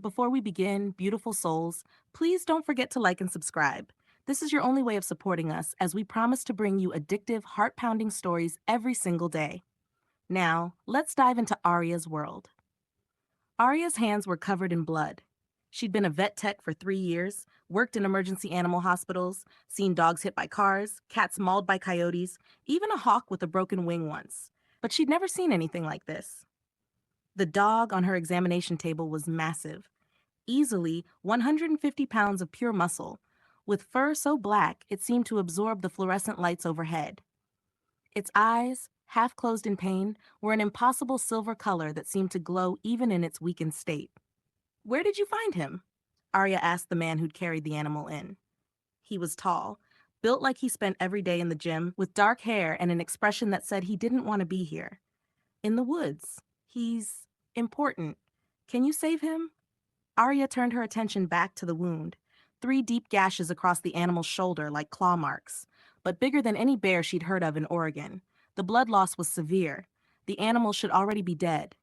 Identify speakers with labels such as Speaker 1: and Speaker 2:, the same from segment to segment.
Speaker 1: Before we begin, beautiful souls, please don't forget to like and subscribe. This is your only way of supporting us as we promise to bring you addictive, heart-pounding stories every single day. Now, let's dive into Aria's world. Aria's hands were covered in blood. She'd been a vet tech for 3 years, worked in emergency animal hospitals, seen dogs hit by cars, cats mauled by coyotes, even a hawk with a broken wing once. But she'd never seen anything like this. The dog on her examination table was massive, easily 150 pounds of pure muscle, with fur so black it seemed to absorb the fluorescent lights overhead. Its eyes, half closed in pain, were an impossible silver color that seemed to glow even in its weakened state. "Where did you find him?" Arya asked the man who'd carried the animal in. He was tall, built like he spent every day in the gym, with dark hair and an expression that said he didn't want to be here. "In the woods. He's important. Can you save him?" Arya turned her attention back to the wound, 3 deep gashes across the animal's shoulder like claw marks, but bigger than any bear she'd heard of in Oregon. The blood loss was severe. The animal should already be dead.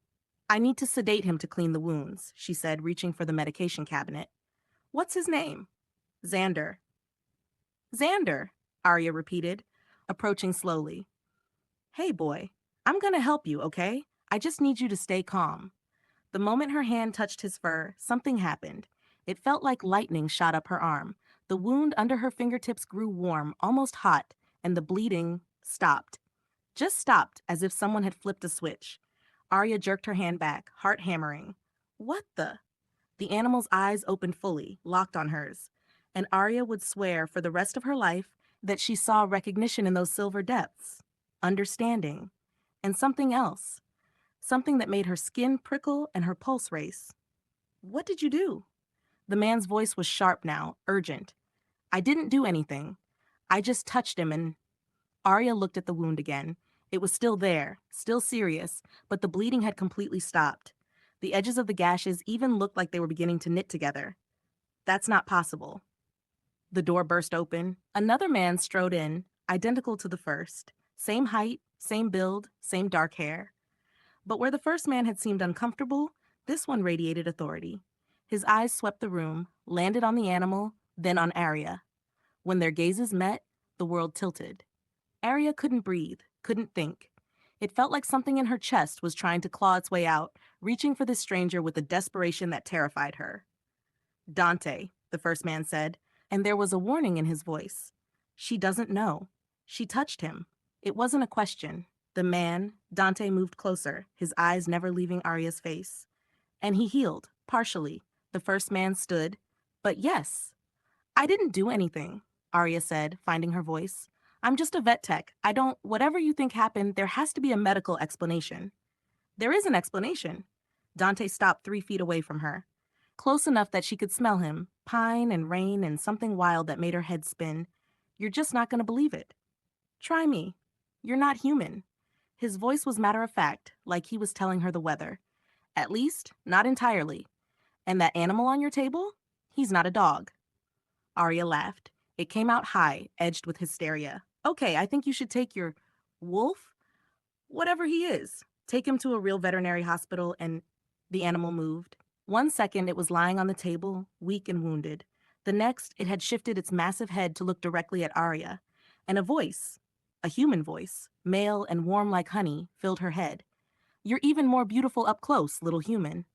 Speaker 1: "I need to sedate him to clean the wounds," she said, reaching for the medication cabinet. "What's his name?" "Xander." "Xander," Arya repeated, approaching slowly. "Hey, boy, I'm gonna help you, okay? I just need you to stay calm." The moment her hand touched his fur, something happened. It felt like lightning shot up her arm. The wound under her fingertips grew warm, almost hot, and the bleeding stopped. Just stopped, as if someone had flipped a switch. Arya jerked her hand back, heart hammering. "What the?" The animal's eyes opened fully, locked on hers. And Arya would swear for the rest of her life that she saw recognition in those silver depths, understanding, and something else. Something that made her skin prickle and her pulse race. "What did you do?" The man's voice was sharp now, urgent. "I didn't do anything. I just touched him and—" Arya looked at the wound again. It was still there, still serious, but the bleeding had completely stopped. The edges of the gashes even looked like they were beginning to knit together. "That's not possible." The door burst open. Another man strode in, identical to the first. Same height, same build, same dark hair. But where the first man had seemed uncomfortable, this one radiated authority. His eyes swept the room, landed on the animal, then on Aria. When their gazes met, the world tilted. Aria couldn't breathe, couldn't think. It felt like something in her chest was trying to claw its way out, reaching for this stranger with a desperation that terrified her. "Dante," the first man said, and there was a warning in his voice. "She doesn't know. She touched him." It wasn't a question. The man, Dante, moved closer, his eyes never leaving Aria's face. "And he healed, partially." The first man stood. "But yes." "I didn't do anything," Aria said, finding her voice. "I'm just a vet tech. Whatever you think happened, there has to be a medical explanation." "There is an explanation." Dante stopped 3 feet away from her, close enough that she could smell him, pine and rain and something wild that made her head spin. "You're just not going to believe it. Try me. You're not human." His voice was matter-of-fact, like he was telling her the weather. "At least, not entirely. And that animal on your table? He's not a dog." Arya laughed. It came out high, edged with hysteria. "Okay, I think you should take your wolf, whatever he is. Take him to a real veterinary hospital." And the animal moved. 1 second, it was lying on the table, weak and wounded. The next, it had shifted its massive head to look directly at Arya. And a voice, a human voice, male and warm like honey, filled her head. "You're even more beautiful up close, little human."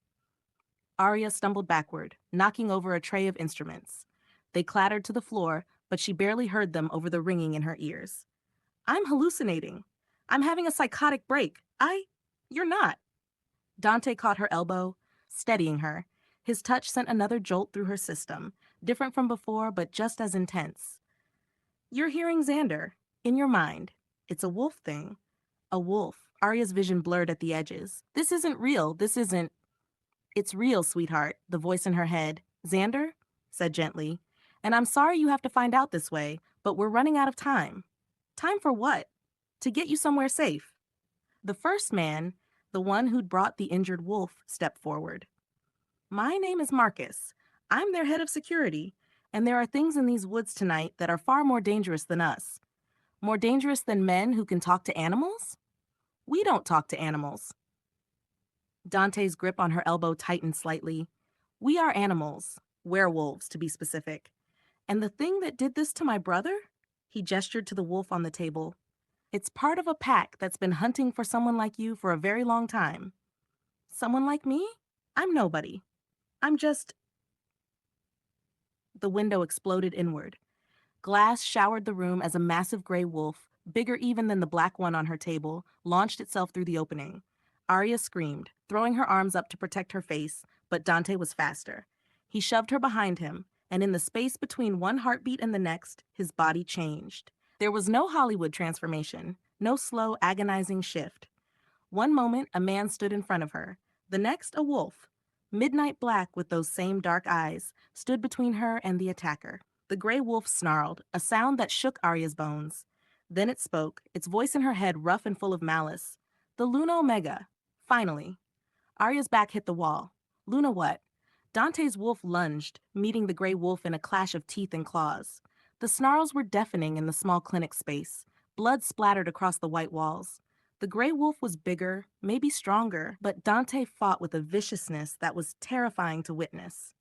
Speaker 1: Arya stumbled backward, knocking over a tray of instruments. They clattered to the floor, but she barely heard them over the ringing in her ears. "I'm hallucinating. I'm having a psychotic break. You're not." Dante caught her elbow, steadying her. His touch sent another jolt through her system, different from before, but just as intense. "You're hearing Xander. In your mind. It's a wolf thing." A wolf. Arya's vision blurred at the edges. "This isn't real. This isn't—" "It's real, sweetheart," the voice in her head. "Xander?" said gently. "And I'm sorry you have to find out this way, but we're running out of time." "Time for what?" "To get you somewhere safe." The first man, the one who'd brought the injured wolf, stepped forward. "My name is Marcus. I'm their head of security, and there are things in these woods tonight that are far more dangerous than us. More dangerous than men who can talk to animals? We don't talk to animals." Dante's grip on her elbow tightened slightly. We are animals, werewolves to be specific. And the thing that did this to my brother? He gestured to the wolf on the table. It's part of a pack that's been hunting for someone like you for a very long time. Someone like me? I'm nobody. I'm just. The window exploded inward. Glass showered the room as a massive gray wolf, bigger even than the black one on her table, launched itself through the opening. Aria screamed, throwing her arms up to protect her face, but Dante was faster. He shoved her behind him, and in the space between one heartbeat and the next, his body changed. There was no Hollywood transformation, no slow, agonizing shift. One moment, a man stood in front of her. The next, a wolf, midnight black with those same dark eyes, stood between her and the attacker. The gray wolf snarled, a sound that shook Arya's bones. Then it spoke, its voice in her head rough and full of malice. The Luna Omega. Finally. Arya's back hit the wall. Luna what? Dante's wolf lunged, meeting the gray wolf in a clash of teeth and claws. The snarls were deafening in the small clinic space. Blood splattered across the white walls. The gray wolf was bigger, maybe stronger, but Dante fought with a viciousness that was terrifying to witness.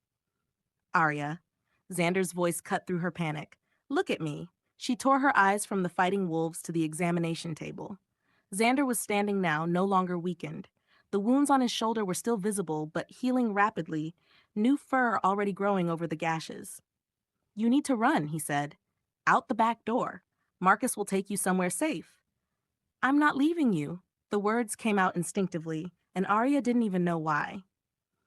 Speaker 1: Aria. Xander's voice cut through her panic. Look at me. She tore her eyes from the fighting wolves to the examination table. Xander was standing now, no longer weakened. The wounds on his shoulder were still visible, but healing rapidly, new fur already growing over the gashes. You need to run, he said. Out the back door. Marcus will take you somewhere safe. I'm not leaving you. The words came out instinctively, and Aria didn't even know why.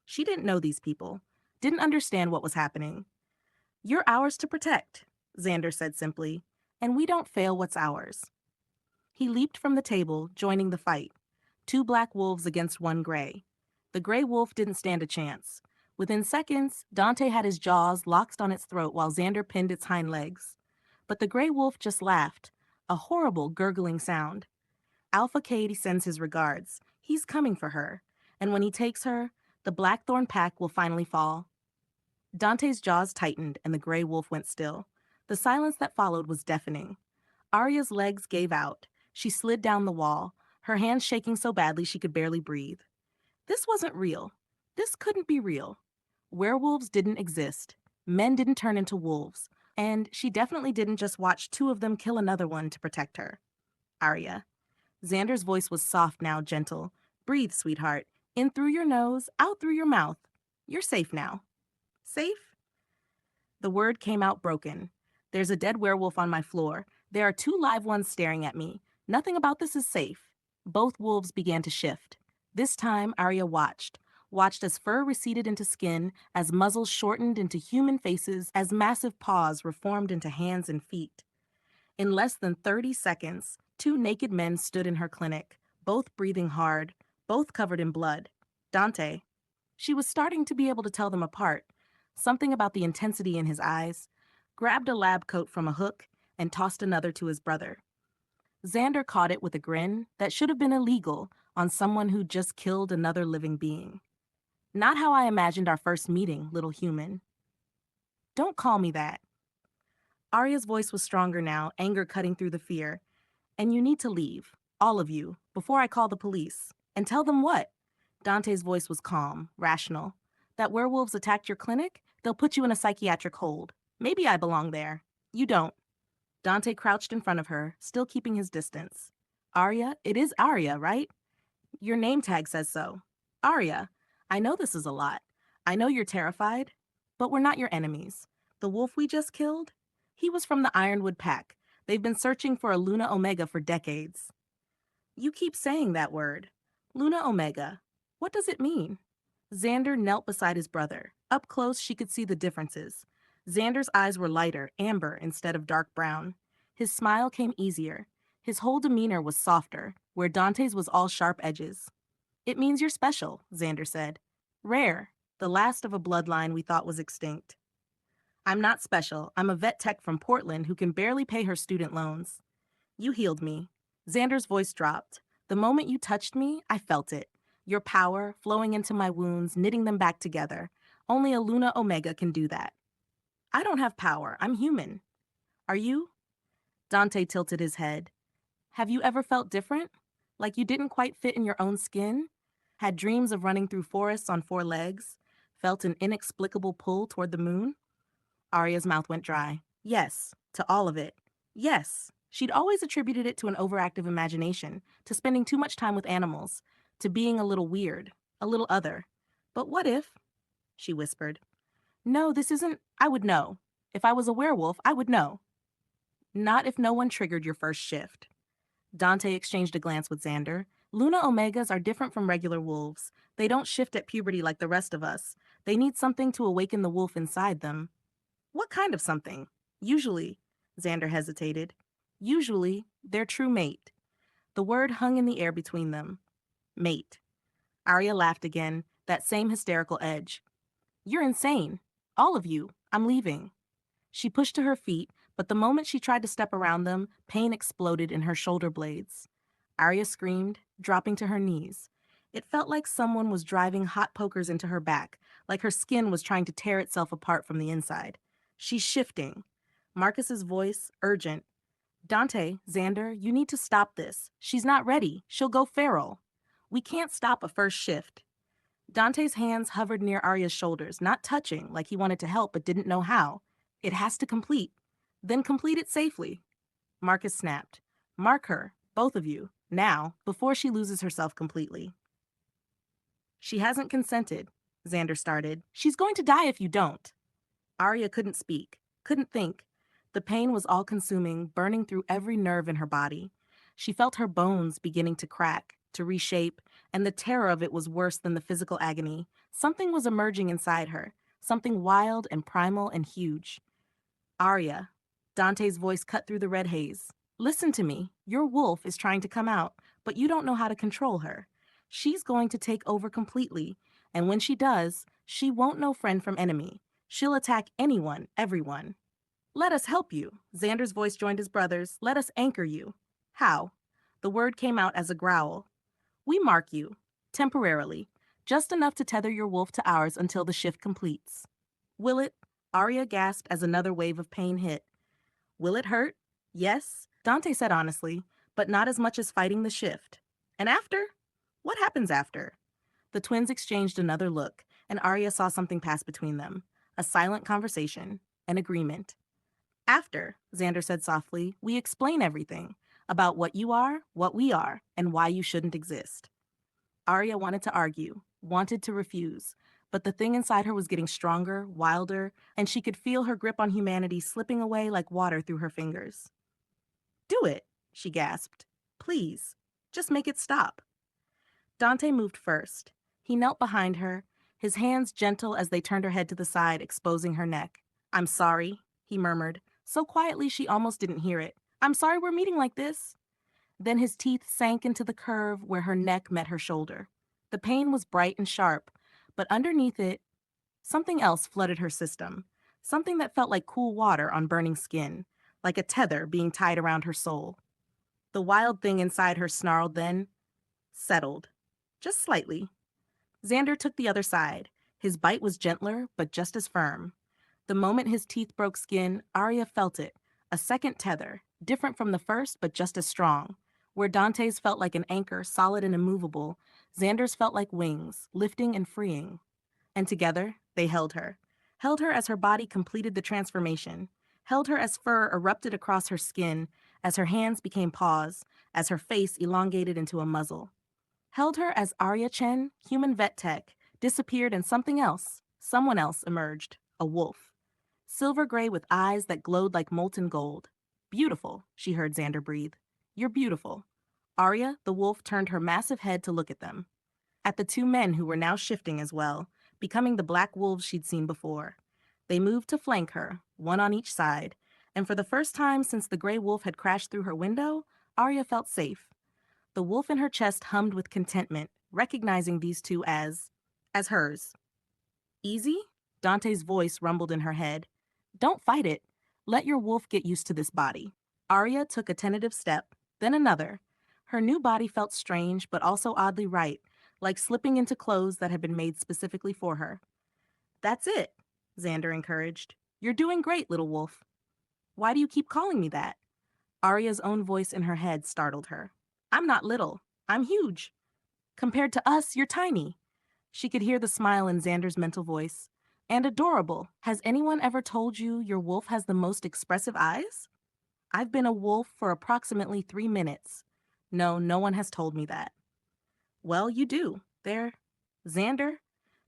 Speaker 1: She didn't know these people, didn't understand what was happening. You're ours to protect, Xander said simply, and we don't fail what's ours. He leaped from the table, joining the fight. 2 black wolves against 1 gray. The gray wolf didn't stand a chance. Within seconds, Dante had his jaws locked on its throat while Xander pinned its hind legs. But the gray wolf just laughed, a horrible gurgling sound. Alpha Katie sends his regards. He's coming for her. And when he takes her, the Blackthorn pack will finally fall. Dante's jaws tightened and the gray wolf went still. The silence that followed was deafening. Aria's legs gave out. She slid down the wall, her hands shaking so badly she could barely breathe. This wasn't real. This couldn't be real. Werewolves didn't exist. Men didn't turn into wolves. And she definitely didn't just watch 2 of them kill another one to protect her. Aria. Xander's voice was soft now, gentle. Breathe, sweetheart. In through your nose, out through your mouth. You're safe now. Safe? The word came out broken. There's a dead werewolf on my floor. There are 2 live ones staring at me. Nothing about this is safe. Both wolves began to shift. This time, Aria watched as fur receded into skin, as muzzles shortened into human faces, as massive paws reformed into hands and feet. In less than 30 seconds, 2 naked men stood in her clinic, both breathing hard, both covered in blood. Dante. She was starting to be able to tell them apart. Something about the intensity in his eyes. Grabbed a lab coat from a hook and tossed another to his brother. Xander caught it with a grin that should have been illegal on someone who just killed another living being. Not how I imagined our first meeting, little human. Don't call me that. Aria's voice was stronger now, anger cutting through the fear. And you need to leave, all of you, before I call the police. And tell them what? Dante's voice was calm, rational. That werewolves attacked your clinic? They'll put you in a psychiatric hold. Maybe I belong there. You don't. Dante crouched in front of her, still keeping his distance. Aria, it is Aria, right? Your name tag says so. Aria, I know this is a lot. I know you're terrified, but we're not your enemies. The wolf we just killed? He was from the Ironwood Pack. They've been searching for a Luna Omega for decades. You keep saying that word. Luna Omega. What does it mean? Xander knelt beside his brother. Up close, she could see the differences. Xander's eyes were lighter, amber instead of dark brown. His smile came easier. His whole demeanor was softer, where Dante's was all sharp edges. It means you're special, Xander said. Rare, the last of a bloodline we thought was extinct. I'm not special. I'm a vet tech from Portland who can barely pay her student loans. You healed me. Xander's voice dropped. The moment you touched me, I felt it. Your power flowing into my wounds, knitting them back together. Only a Luna Omega can do that. I don't have power. I'm human. Are you? Dante tilted his head. Have you ever felt different? Like you didn't quite fit in your own skin? Had dreams of running through forests on 4 legs? felt an inexplicable pull toward the moon? Arya's mouth went dry. Yes, to all of it. Yes. She'd always attributed it to an overactive imagination, to spending too much time with animals, to being a little weird, a little other. But what if? She whispered. No, this isn't. I would know. If I was a werewolf, I would know. Not if no one triggered your first shift. Dante exchanged a glance with Xander. Luna Omegas are different from regular wolves. They don't shift at puberty like the rest of us. They need something to awaken the wolf inside them. What kind of something? Usually, Xander hesitated. Usually, their true mate. The word hung in the air between them. Mate. Aria laughed again, that same hysterical edge. You're insane. All of you. I'm leaving. She pushed to her feet, but the moment she tried to step around them, pain exploded in her shoulder blades. Arya screamed, dropping to her knees. It felt like someone was driving hot pokers into her back, like her skin was trying to tear itself apart from the inside. She's shifting. Marcus's voice, urgent. Dante, Xander, you need to stop this. She's not ready. She'll go feral. We can't stop a first shift. Dante's hands hovered near Arya's shoulders, not touching, like he wanted to help but didn't know how. It has to complete. Then complete it safely. Marcus snapped. Mark her, both of you, now, before she loses herself completely. She hasn't consented, Xander started. She's going to die if you don't. Aria couldn't speak, couldn't think. The pain was all-consuming, burning through every nerve in her body. She felt her bones beginning to crack, to reshape, and the terror of it was worse than the physical agony. Something was emerging inside her, something wild and primal and huge. Aria, Dante's voice cut through the red haze. Listen to me. Your wolf is trying to come out, but you don't know how to control her. She's going to take over completely, and when she does, she won't know friend from enemy. She'll attack anyone, everyone. Let us help you. Xander's voice joined his brother's. Let us anchor you. How? The word came out as a growl. We mark you, temporarily, just enough to tether your wolf to ours until the shift completes. Will it? Aria gasped as another wave of pain hit. Will it hurt? Yes, Dante said honestly, but not as much as fighting the shift. And after? What happens after? The twins exchanged another look, and Aria saw something pass between them. A silent conversation, an agreement. After, Xander said softly, we explain everything about what you are, what we are, and why you shouldn't exist. Aria wanted to argue, wanted to refuse, but the thing inside her was getting stronger, wilder, and she could feel her grip on humanity slipping away like water through her fingers. Do it, she gasped. Please, just make it stop. Dante moved first. He knelt behind her, his hands gentle as they turned her head to the side, exposing her neck. I'm sorry, he murmured, so quietly she almost didn't hear it. I'm sorry we're meeting like this. Then his teeth sank into the curve where her neck met her shoulder. The pain was bright and sharp, but underneath it, something else flooded her system. Something that felt like cool water on burning skin, like a tether being tied around her soul. The wild thing inside her snarled then, settled. Just slightly. Xander took the other side. His bite was gentler, but just as firm. The moment his teeth broke skin, Aria felt it. A second tether, different from the first, but just as strong. Where Dante's felt like an anchor, solid and immovable, Xander's felt like wings, lifting and freeing. And together, they held her. Held her as her body completed the transformation. Held her as fur erupted across her skin, as her hands became paws, as her face elongated into a muzzle. Held her as Aria Chen, human vet tech, disappeared and something else, someone else emerged, a wolf. Silver gray with eyes that glowed like molten gold. Beautiful, she heard Xander breathe. You're beautiful. Aria, the wolf, turned her massive head to look at them. At the two men who were now shifting as well, becoming the black wolves she'd seen before. They moved to flank her, one on each side, and for the first time since the gray wolf had crashed through her window, Aria felt safe. The wolf in her chest hummed with contentment, recognizing these two as hers. Easy? Dante's voice rumbled in her head. Don't fight it. Let your wolf get used to this body. Aria took a tentative step, then another. Her new body felt strange, but also oddly right, like slipping into clothes that had been made specifically for her. That's it, Xander encouraged. You're doing great, little wolf. Why do you keep calling me that? Aria's own voice in her head startled her. I'm not little. I'm huge. Compared to us, you're tiny. She could hear the smile in Xander's mental voice. And adorable. Has anyone ever told you your wolf has the most expressive eyes? I've been a wolf for approximately 3 minutes. No, no one has told me that. Well, you do. There. Xander?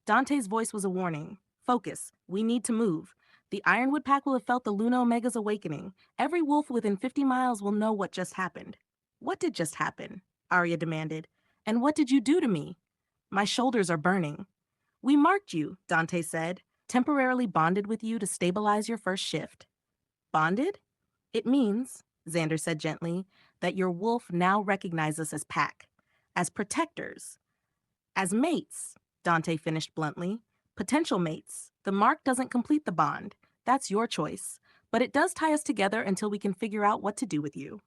Speaker 1: Dante's voice was a warning. Focus. We need to move. The Ironwood Pack will have felt the Luna Omega's awakening. Every wolf within 50 miles will know what just happened. What did just happen? Aria demanded. And what did you do to me? My shoulders are burning. We marked you, Dante said. Temporarily bonded with you to stabilize your first shift. Bonded? It means, Xander said gently, that your wolf now recognizes us as pack, as protectors, as mates, Dante finished bluntly. Potential mates. The mark doesn't complete the bond. That's your choice. But it does tie us together until we can figure out what to do with you.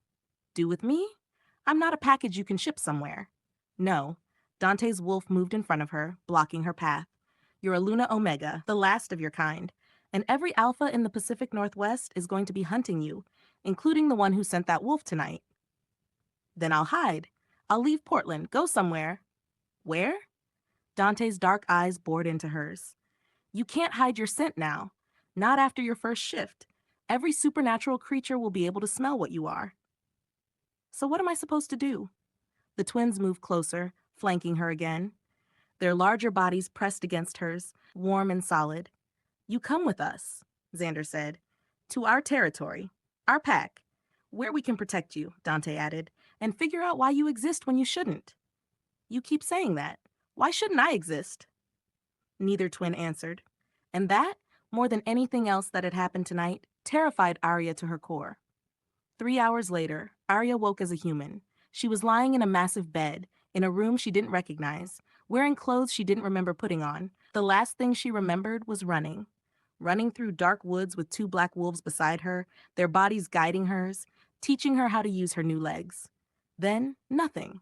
Speaker 1: Do with me? I'm not a package you can ship somewhere. No. Dante's wolf moved in front of her, blocking her path. You're a Luna Omega, the last of your kind. And every alpha in the Pacific Northwest is going to be hunting you, including the one who sent that wolf tonight. Then I'll hide. I'll leave Portland, go somewhere. Where? Dante's dark eyes bored into hers. You can't hide your scent now. Not after your first shift. Every supernatural creature will be able to smell what you are. So what am I supposed to do? The twins moved closer, flanking her again. Their larger bodies pressed against hers, warm and solid. You come with us, Xander said. To our territory, our pack. Where we can protect you, Dante added, and figure out why you exist when you shouldn't. You keep saying that. Why shouldn't I exist? Neither twin answered. And that, more than anything else that had happened tonight, terrified Aria to her core. 3 hours later, Aria woke as a human. She was lying in a massive bed, in a room she didn't recognize, wearing clothes she didn't remember putting on. The last thing she remembered was running. Running through dark woods with 2 black wolves beside her, their bodies guiding hers, teaching her how to use her new legs. Then, nothing.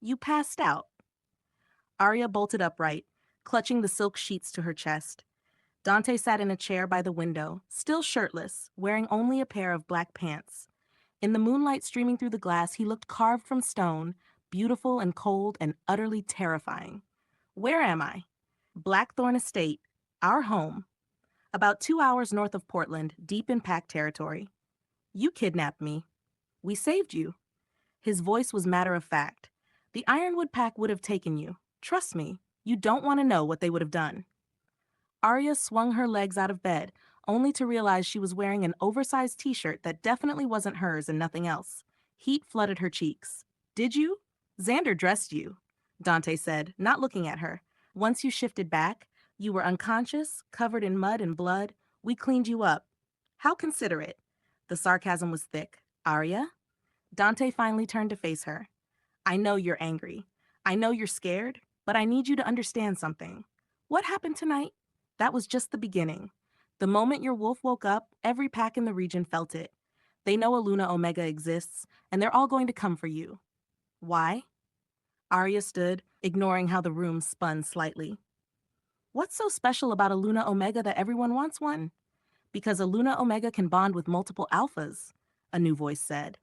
Speaker 1: You passed out. Aria bolted upright, clutching the silk sheets to her chest. Dante sat in a chair by the window, still shirtless, wearing only a pair of black pants. In the moonlight streaming through the glass, he looked carved from stone, beautiful and cold and utterly terrifying. Where am I? Blackthorn Estate, our home. About 2 hours north of Portland, deep in pack territory. You kidnapped me. We saved you. His voice was matter of fact. The Ironwood Pack would have taken you. Trust me, you don't want to know what they would have done. Aria swung her legs out of bed, only to realize she was wearing an oversized t-shirt that definitely wasn't hers and nothing else. Heat flooded her cheeks. Did you? Xander dressed you, Dante said, not looking at her. Once you shifted back, you were unconscious, covered in mud and blood. We cleaned you up. How considerate. The sarcasm was thick. Aria? Dante finally turned to face her. I know you're angry. I know you're scared, but I need you to understand something. What happened tonight? That was just the beginning. The moment your wolf woke up, every pack in the region felt it. They know a Luna Omega exists, and they're all going to come for you. Why? Aria stood, ignoring how the room spun slightly. What's so special about a Luna Omega that everyone wants one? Because a Luna Omega can bond with multiple alphas, a new voice said.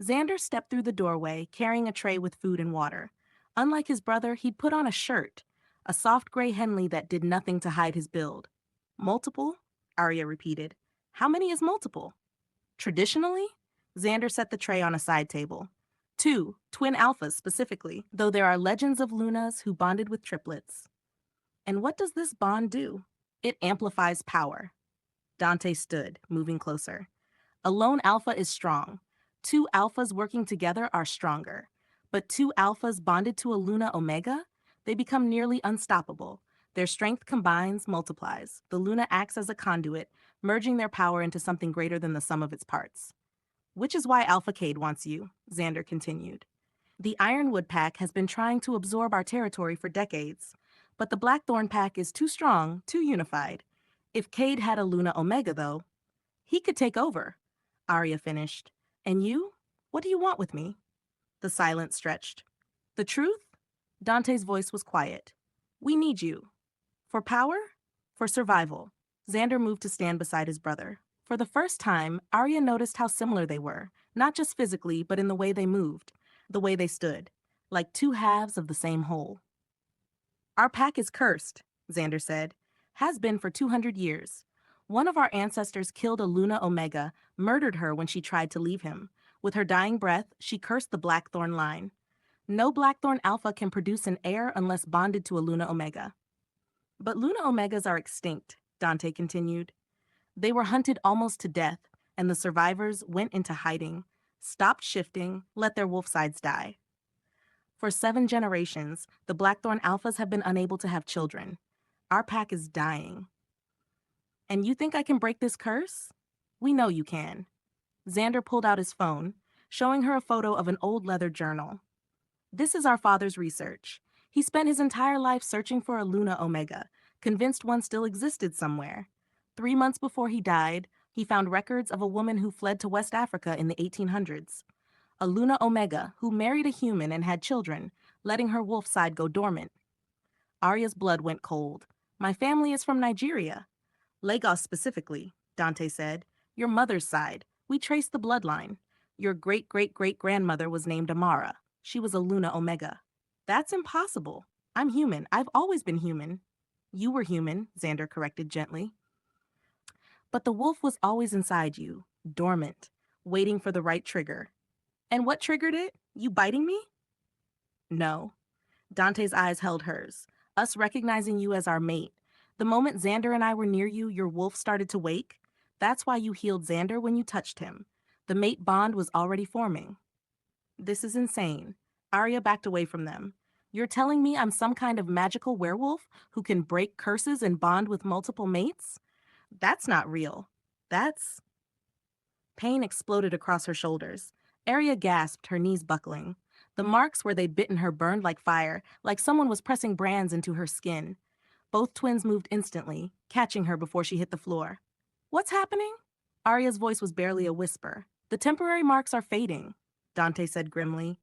Speaker 1: Xander stepped through the doorway, carrying a tray with food and water. Unlike his brother, he'd put on a shirt, a soft gray Henley that did nothing to hide his build. Multiple? Aria repeated. How many is multiple? Traditionally? Xander set the tray on a side table. 2, twin alphas specifically, though there are legends of Lunas who bonded with triplets. And what does this bond do? It amplifies power. Dante stood, moving closer. A lone alpha is strong. 2 alphas working together are stronger. But 2 alphas bonded to a Luna Omega? They become nearly unstoppable. Their strength combines, multiplies. The Luna acts as a conduit, merging their power into something greater than the sum of its parts. Which is why Alpha Cade wants you, Xander continued. The Ironwood Pack has been trying to absorb our territory for decades, but the Blackthorn Pack is too strong, too unified. If Cade had a Luna Omega, though, he could take over, Aria finished. And you? What do you want with me? The silence stretched. The truth? Dante's voice was quiet. We need you. For power? For survival. Xander moved to stand beside his brother. For the first time, Aria noticed how similar they were, not just physically, but in the way they moved, the way they stood, like 2 halves of the same whole. Our pack is cursed, Xander said. Has been for 200 years. One of our ancestors killed a Luna Omega, murdered her when she tried to leave him. With her dying breath, she cursed the Blackthorn line. No Blackthorn Alpha can produce an heir unless bonded to a Luna Omega. But Luna Omegas are extinct, Dante continued. They were hunted almost to death, and the survivors went into hiding, stopped shifting, let their wolf sides die. For 7 generations, the Blackthorn Alphas have been unable to have children. Our pack is dying. And you think I can break this curse? We know you can. Xander pulled out his phone, showing her a photo of an old leather journal. This is our father's research. He spent his entire life searching for a Luna Omega, convinced one still existed somewhere. 3 months before he died, he found records of a woman who fled to West Africa in the 1800s. A Luna Omega who married a human and had children, letting her wolf side go dormant. Aria's blood went cold. My family is from Nigeria. Lagos specifically, Dante said. Your mother's side. We traced the bloodline. Your great-great-great-grandmother was named Amara. She was a Luna Omega. That's impossible. I'm human. I've always been human. You were human, Xander corrected gently. But the wolf was always inside you, dormant, waiting for the right trigger. And what triggered it? You biting me? No. Dante's eyes held hers, us recognizing you as our mate. The moment Xander and I were near you, your wolf started to wake. That's why you healed Xander when you touched him. The mate bond was already forming. This is insane. Aria backed away from them. You're telling me I'm some kind of magical werewolf who can break curses and bond with multiple mates? That's not real. That's... Pain exploded across her shoulders. Aria gasped, her knees buckling. The marks where they'd bitten her burned like fire, like someone was pressing brands into her skin. Both twins moved instantly, catching her before she hit the floor. What's happening? Aria's voice was barely a whisper. The temporary marks are fading, Dante said grimly.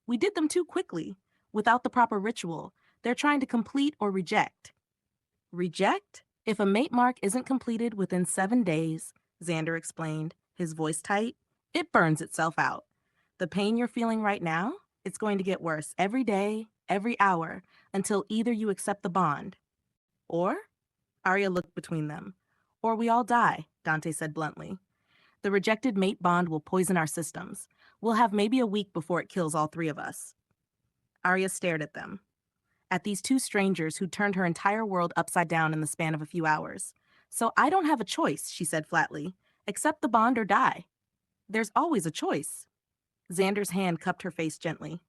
Speaker 1: We did them too quickly, without the proper ritual. They're trying to complete or reject. Reject? If a mate mark isn't completed within 7 days, Xander explained, his voice tight, it burns itself out. The pain you're feeling right now, it's going to get worse every day, every hour, until either you accept the bond. Or? Aria looked between them. Or we all die, Dante said bluntly. The rejected mate bond will poison our systems. We'll have maybe a week before it kills all 3 of us. Aria stared at them. At these 2 strangers who turned her entire world upside down in the span of a few hours. So I don't have a choice, she said flatly. Accept the bond or die. There's always a choice. Xander's hand cupped her face gently.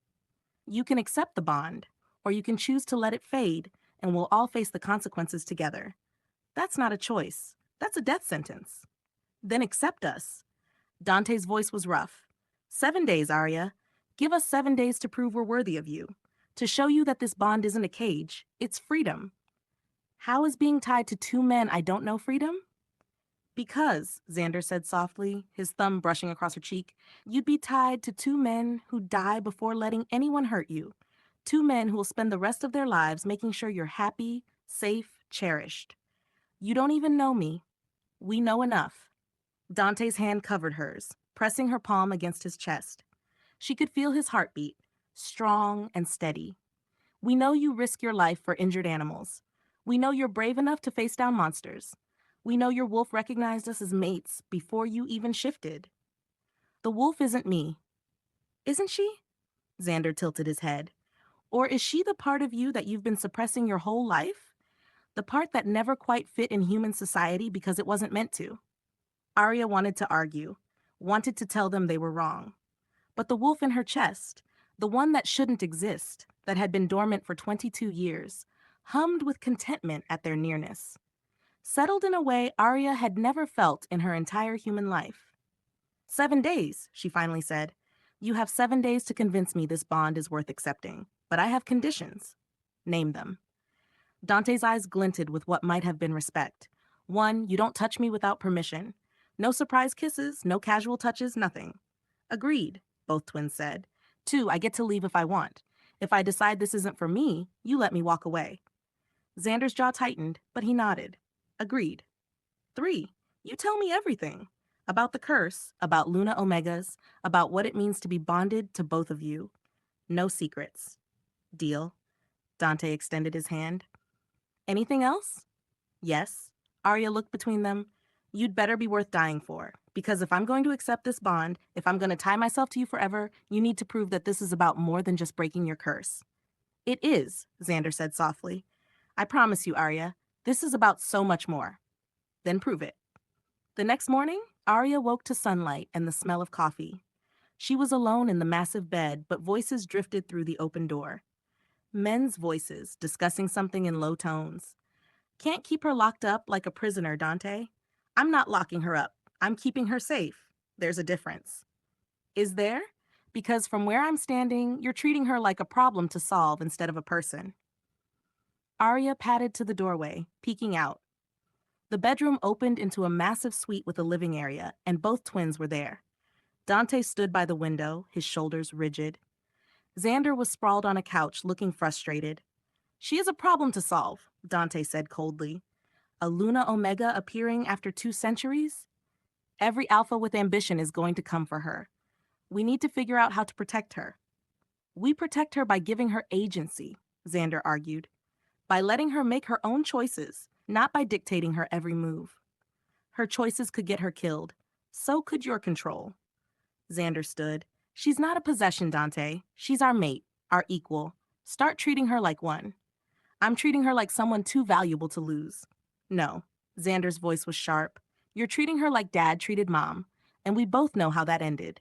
Speaker 1: You can accept the bond, or you can choose to let it fade, and we'll all face the consequences together. That's not a choice. That's a death sentence. Then accept us. Dante's voice was rough. 7 days, Aria. Give us 7 days to prove we're worthy of you. To show you that this bond isn't a cage, it's freedom. How is being tied to 2 men I don't know freedom? Because, Xander said softly, his thumb brushing across her cheek, you'd be tied to 2 men who die before letting anyone hurt you. 2 men who will spend the rest of their lives making sure you're happy, safe, cherished. You don't even know me. We know enough. Dante's hand covered hers, pressing her palm against his chest. She could feel his heartbeat, strong and steady. We know you risk your life for injured animals. We know you're brave enough to face down monsters. We know your wolf recognized us as mates before you even shifted. The wolf isn't me. Isn't she? Xander tilted his head. Or is she the part of you that you've been suppressing your whole life? The part that never quite fit in human society because it wasn't meant to? Aria wanted to argue, wanted to tell them they were wrong. But the wolf in her chest, the one that shouldn't exist, that had been dormant for 22 years, hummed with contentment at their nearness. Settled in a way Aria had never felt in her entire human life. 7 days, she finally said. You have 7 days to convince me this bond is worth accepting, but I have conditions. Name them. Dante's eyes glinted with what might have been respect. 1, you don't touch me without permission. No surprise kisses, no casual touches, nothing. Agreed, both twins said. 2, I get to leave if I want. If I decide this isn't for me, you let me walk away. Xander's jaw tightened, but he nodded. Agreed. 3, you tell me everything. About the curse, about Luna Omegas, about what it means to be bonded to both of you. No secrets. Deal? Dante extended his hand. Anything else? Yes. Aria looked between them. You'd better be worth dying for, because if I'm going to accept this bond, if I'm going to tie myself to you forever, you need to prove that this is about more than just breaking your curse. It is, Xander said softly. I promise you, Aria, this is about so much more. Then prove it. The next morning, Aria woke to sunlight and the smell of coffee. She was alone in the massive bed, but voices drifted through the open door. Men's voices discussing something in low tones. Can't keep her locked up like a prisoner, Dante. I'm not locking her up. I'm keeping her safe. There's a difference. Is there? Because from where I'm standing, you're treating her like a problem to solve instead of a person. Aria padded to the doorway, peeking out. The bedroom opened into a massive suite with a living area, and both twins were there. Dante stood by the window, his shoulders rigid. Xander was sprawled on a couch, looking frustrated. She is a problem to solve, Dante said coldly. A Luna Omega appearing after 2 centuries? Every alpha with ambition is going to come for her. We need to figure out how to protect her. We protect her by giving her agency, Xander argued. By letting her make her own choices, not by dictating her every move. Her choices could get her killed. So could your control. Xander stood. She's not a possession, Dante. She's our mate, our equal. Start treating her like one. I'm treating her like someone too valuable to lose. No. Xander's voice was sharp. You're treating her like Dad treated Mom, and we both know how that ended.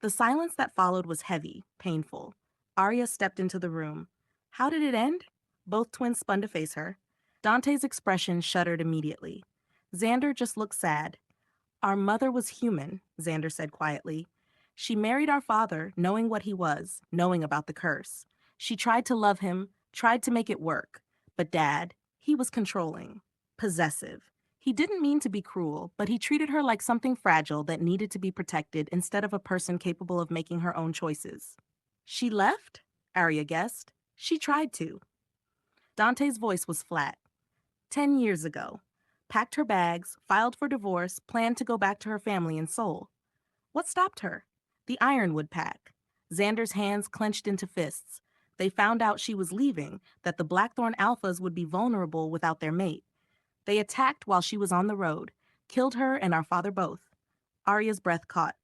Speaker 1: The silence that followed was heavy, painful. Aria stepped into the room. How did it end? Both twins spun to face her. Dante's expression shuddered immediately. Xander just looked sad. Our mother was human, Xander said quietly. She married our father, knowing what he was, knowing about the curse. She tried to love him, tried to make it work. But Dad, he was controlling, possessive. He didn't mean to be cruel, but he treated her like something fragile that needed to be protected instead of a person capable of making her own choices. She left? Aria guessed. She tried to. Dante's voice was flat. 10 years ago. Packed her bags, filed for divorce, planned to go back to her family in Seoul. What stopped her? The Ironwood Pack. Xander's hands clenched into fists. They found out she was leaving, that the Blackthorn Alphas would be vulnerable without their mate. They attacked while she was on the road, killed her and our father both. Aria's breath caught.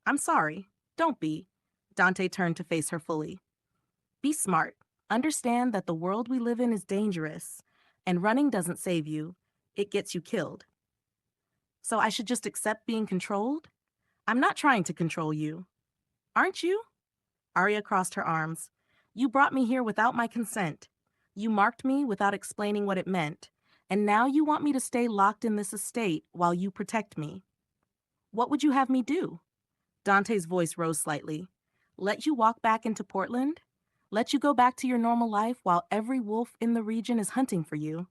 Speaker 1: I'm sorry. Don't be. Dante turned to face her fully. Be smart. Understand that the world we live in is dangerous, and running doesn't save you. It gets you killed. So I should just accept being controlled? I'm not trying to control you. Aren't you? Aria crossed her arms. You brought me here without my consent. You marked me without explaining what it meant. And now you want me to stay locked in this estate while you protect me. What would you have me do? Dante's voice rose slightly. Let you walk back into Portland? Let you go back to your normal life while every wolf in the region is hunting for you?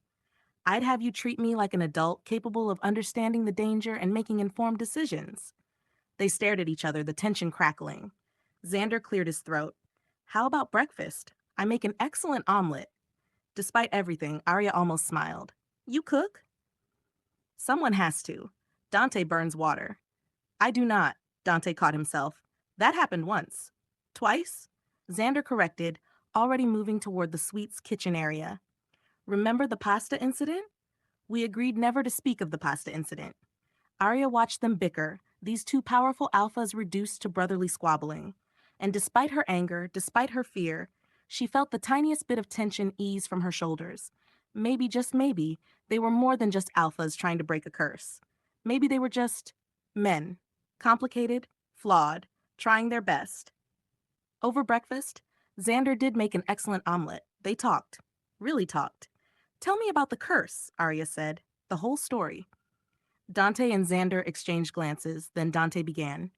Speaker 1: I'd have you treat me like an adult capable of understanding the danger and making informed decisions. They stared at each other, the tension crackling. Xander cleared his throat. How about breakfast? I make an excellent omelet. Despite everything, Aria almost smiled. You cook? Someone has to. Dante burns water. I do not, Dante caught himself. That happened once. Twice? Xander corrected, already moving toward the suite's kitchen area. Remember the pasta incident? We agreed never to speak of the pasta incident. Aria watched them bicker, these two powerful alphas reduced to brotherly squabbling. And despite her anger, despite her fear, she felt the tiniest bit of tension ease from her shoulders. Maybe, just maybe, they were more than just alphas trying to break a curse. Maybe they were just men, complicated, flawed, trying their best. Over breakfast, Xander did make an excellent omelet. They talked. Really talked. Tell me about the curse, Aria said. The whole story. Dante and Xander exchanged glances, then Dante began.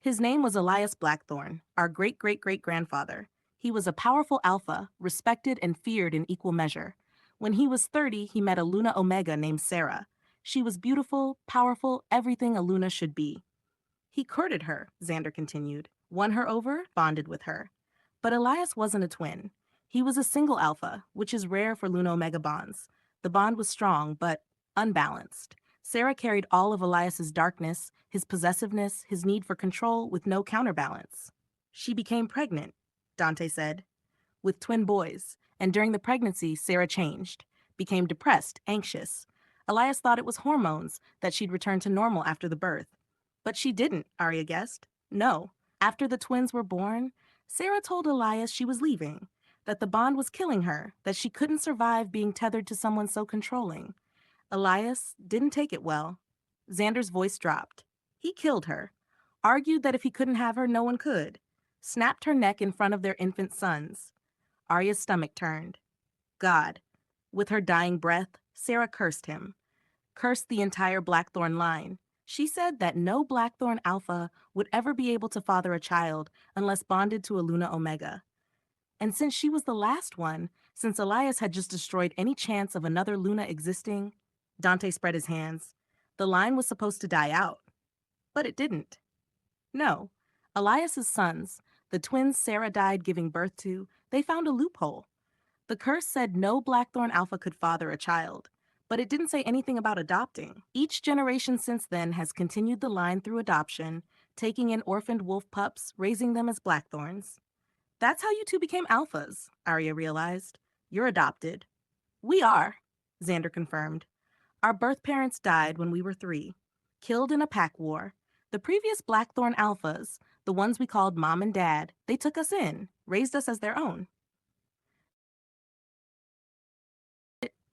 Speaker 1: His name was Elias Blackthorn, our great-great-great-grandfather. He was a powerful alpha, respected and feared in equal measure. When he was 30, he met a Luna Omega named Sarah. She was beautiful, powerful, everything a Luna should be. He courted her, Xander continued, won her over, bonded with her. But Elias wasn't a twin. He was a single alpha, which is rare for Luna Omega bonds. The bond was strong, but unbalanced. Sarah carried all of Elias's darkness, his possessiveness, his need for control with no counterbalance. She became pregnant, Dante said, with twin boys, And during the pregnancy, Sarah changed, became depressed, anxious. Elias thought it was hormones, that she'd return to normal after the birth. But she didn't, Aria guessed. No. After the twins were born, Sarah told Elias she was leaving, that the bond was killing her, that she couldn't survive being tethered to someone so controlling. Elias didn't take it well. Xander's voice dropped. He killed her, argued that if he couldn't have her, no one could, snapped her neck in front of their infant sons. Arya's stomach turned. God. With her dying breath, Sarah cursed him, cursed the entire Blackthorn line. She said that no Blackthorn Alpha would ever be able to father a child unless bonded to a Luna Omega. And since she was the last one, since Elias had just destroyed any chance of another Luna existing, Dante spread his hands. The line was supposed to die out. But it didn't. No. Elias's sons, the twins Sarah died giving birth to, they found a loophole. The curse said no Blackthorn Alpha could father a child, but it didn't say anything about adopting. Each generation since then has continued the line through adoption, taking in orphaned wolf pups, raising them as Blackthorns. That's how you two became alphas, Aria realized. You're adopted. We are, Xander confirmed. Our birth parents died when we were 3, killed in a pack war. The previous Blackthorn alphas, the ones we called Mom and Dad, they took us in, raised us as their own.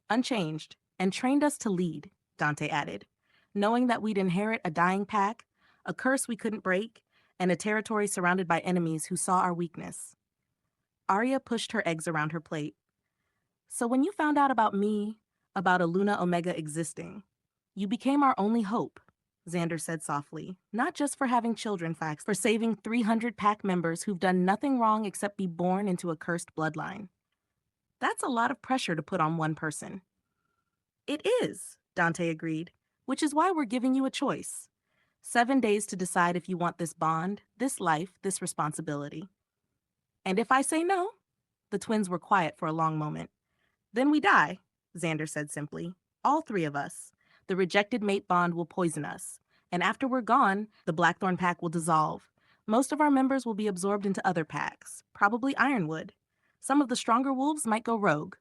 Speaker 1: Unchanged, and trained us to lead, Dante added, knowing that we'd inherit a dying pack, a curse we couldn't break, and a territory surrounded by enemies who saw our weakness. Aria pushed her eggs around her plate. So when you found out about me, about a Luna Omega existing, you became our only hope, Xander said softly, not just for having children facts, for saving 300 pack members who've done nothing wrong except be born into a cursed bloodline. That's a lot of pressure to put on one person. It is, Dante agreed, which is why we're giving you a choice. 7 days to decide if you want this bond, this life, this responsibility. And if I say no, the twins were quiet for a long moment. Then we die, Xander said simply. All 3 of us. The rejected mate bond will poison us. And after we're gone, the Blackthorn pack will dissolve. Most of our members will be absorbed into other packs, probably Ironwood. Some of the stronger wolves might go rogue.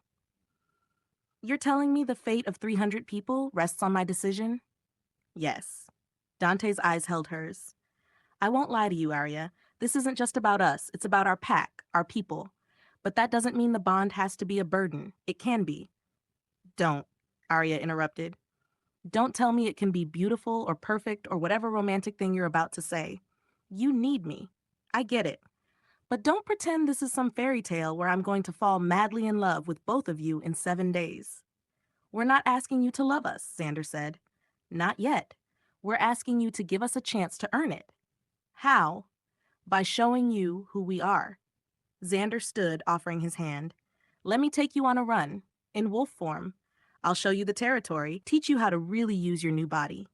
Speaker 1: You're telling me the fate of 300 people rests on my decision? Yes. Dante's eyes held hers. I won't lie to you, Aria. This isn't just about us. It's about our pack, our people. But that doesn't mean the bond has to be a burden. It can be. Don't, Aria interrupted. Don't tell me it can be beautiful or perfect or whatever romantic thing you're about to say. You need me. I get it. But don't pretend this is some fairy tale where I'm going to fall madly in love with both of you in 7 days. We're not asking you to love us, Xander said. Not yet. We're asking you to give us a chance to earn it. How? By showing you who we are. Xander stood, offering his hand. Let me take you on a run, in wolf form. I'll show you the territory, teach you how to really use your new body.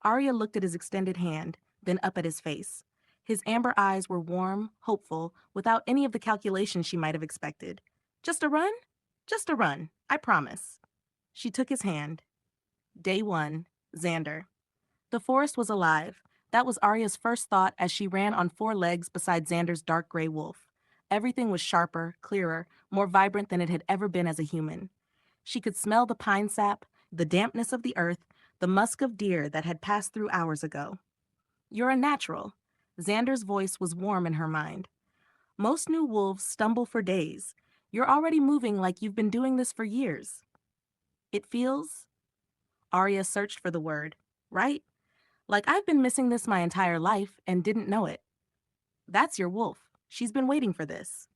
Speaker 1: Aria looked at his extended hand, then up at his face. His amber eyes were warm, hopeful, without any of the calculations she might have expected. Just a run? Just a run, I promise. She took his hand. Day 1, Xander. The forest was alive. That was Aria's first thought as she ran on 4 legs beside Xander's dark gray wolf. Everything was sharper, clearer, more vibrant than it had ever been as a human. She could smell the pine sap, the dampness of the earth, the musk of deer that had passed through hours ago. You're a natural. Xander's voice was warm in her mind. Most new wolves stumble for days. You're already moving like you've been doing this for years. It feels... Aria searched for the word. Right? Like I've been missing this my entire life and didn't know it. That's your wolf. She's been waiting for this.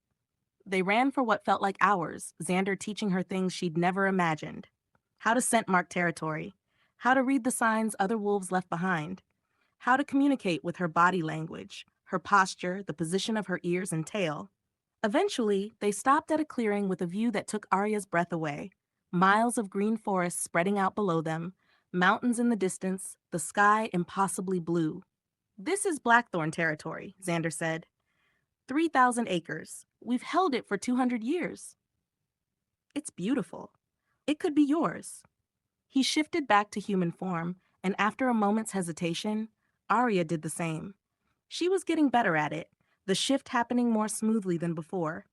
Speaker 1: They ran for what felt like hours, Xander teaching her things she'd never imagined. How to scent mark territory. How to read the signs other wolves left behind. How to communicate with her body language, her posture, the position of her ears and tail. Eventually, they stopped at a clearing with a view that took Aria's breath away. Miles of green forest spreading out below them, mountains in the distance, the sky impossibly blue. This is Blackthorn territory, Xander said. 3,000 acres. We've held it for 200 years. It's beautiful. It could be yours. He shifted back to human form, and after a moment's hesitation, Aria did the same. She was getting better at it, the shift happening more smoothly than before.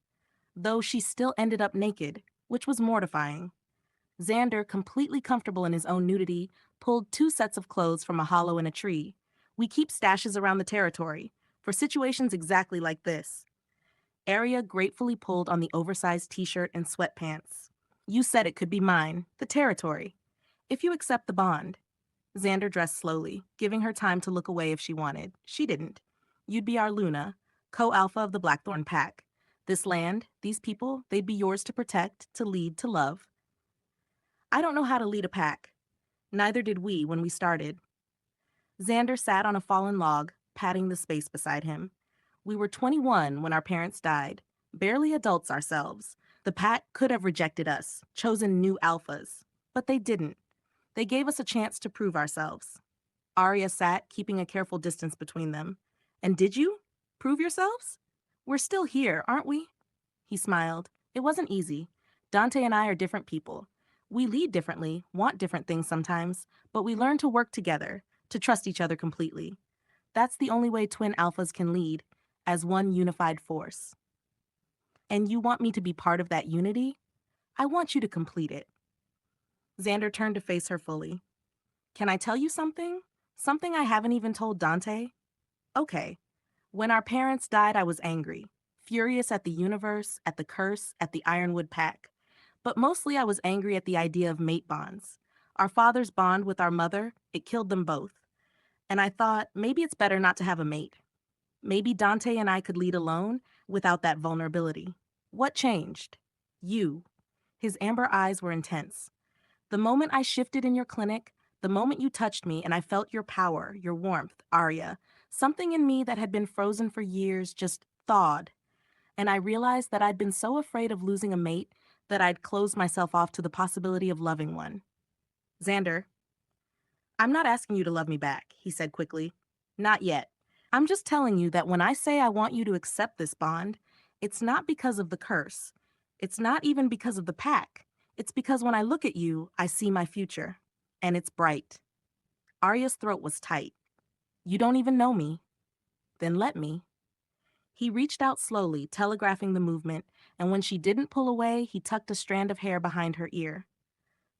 Speaker 1: though she still ended up naked, which was mortifying. Xander, completely comfortable in his own nudity, pulled 2 sets of clothes from a hollow in a tree. We keep stashes around the territory, for situations exactly like this. Aria gratefully pulled on the oversized t-shirt and sweatpants. You said it could be mine, the territory. If you accept the bond. Xander dressed slowly, giving her time to look away if she wanted. She didn't. You'd be our Luna, co-alpha of the Blackthorn Pack. This land, these people, they'd be yours to protect, to lead, to love. I don't know how to lead a pack. Neither did we when we started. Xander sat on a fallen log, patting the space beside him. We were 21 when our parents died, barely adults ourselves. The pack could have rejected us, chosen new alphas, but they didn't. They gave us a chance to prove ourselves. Aria sat, keeping a careful distance between them. And did you? Prove yourselves? We're still here, aren't we? He smiled. It wasn't easy. Dante and I are different people. We lead differently, want different things sometimes, but we learn to work together, to trust each other completely. That's the only way twin alphas can lead, as one unified force. And you want me to be part of that unity? I want you to complete it. Xander turned to face her fully. Can I tell you something? Something I haven't even told Dante? Okay. When our parents died, I was angry, furious at the universe, at the curse, at the Ironwood Pack. But mostly I was angry at the idea of mate bonds. Our father's bond with our mother, it killed them both. And I thought, maybe it's better not to have a mate. Maybe Dante and I could lead alone without that vulnerability. What changed? You. His amber eyes were intense. The moment I shifted in your clinic, the moment you touched me and I felt your power, your warmth, Aria, something in me that had been frozen for years just thawed. And I realized that I'd been so afraid of losing a mate that I'd closed myself off to the possibility of loving one. Xander, I'm not asking you to love me back, he said quickly. Not yet. I'm just telling you that when I say I want you to accept this bond, it's not because of the curse. It's not even because of the pack. It's because when I look at you, I see my future. And it's bright. Arya's throat was tight. You don't even know me. Then let me. He reached out slowly, telegraphing the movement, and when she didn't pull away, he tucked a strand of hair behind her ear.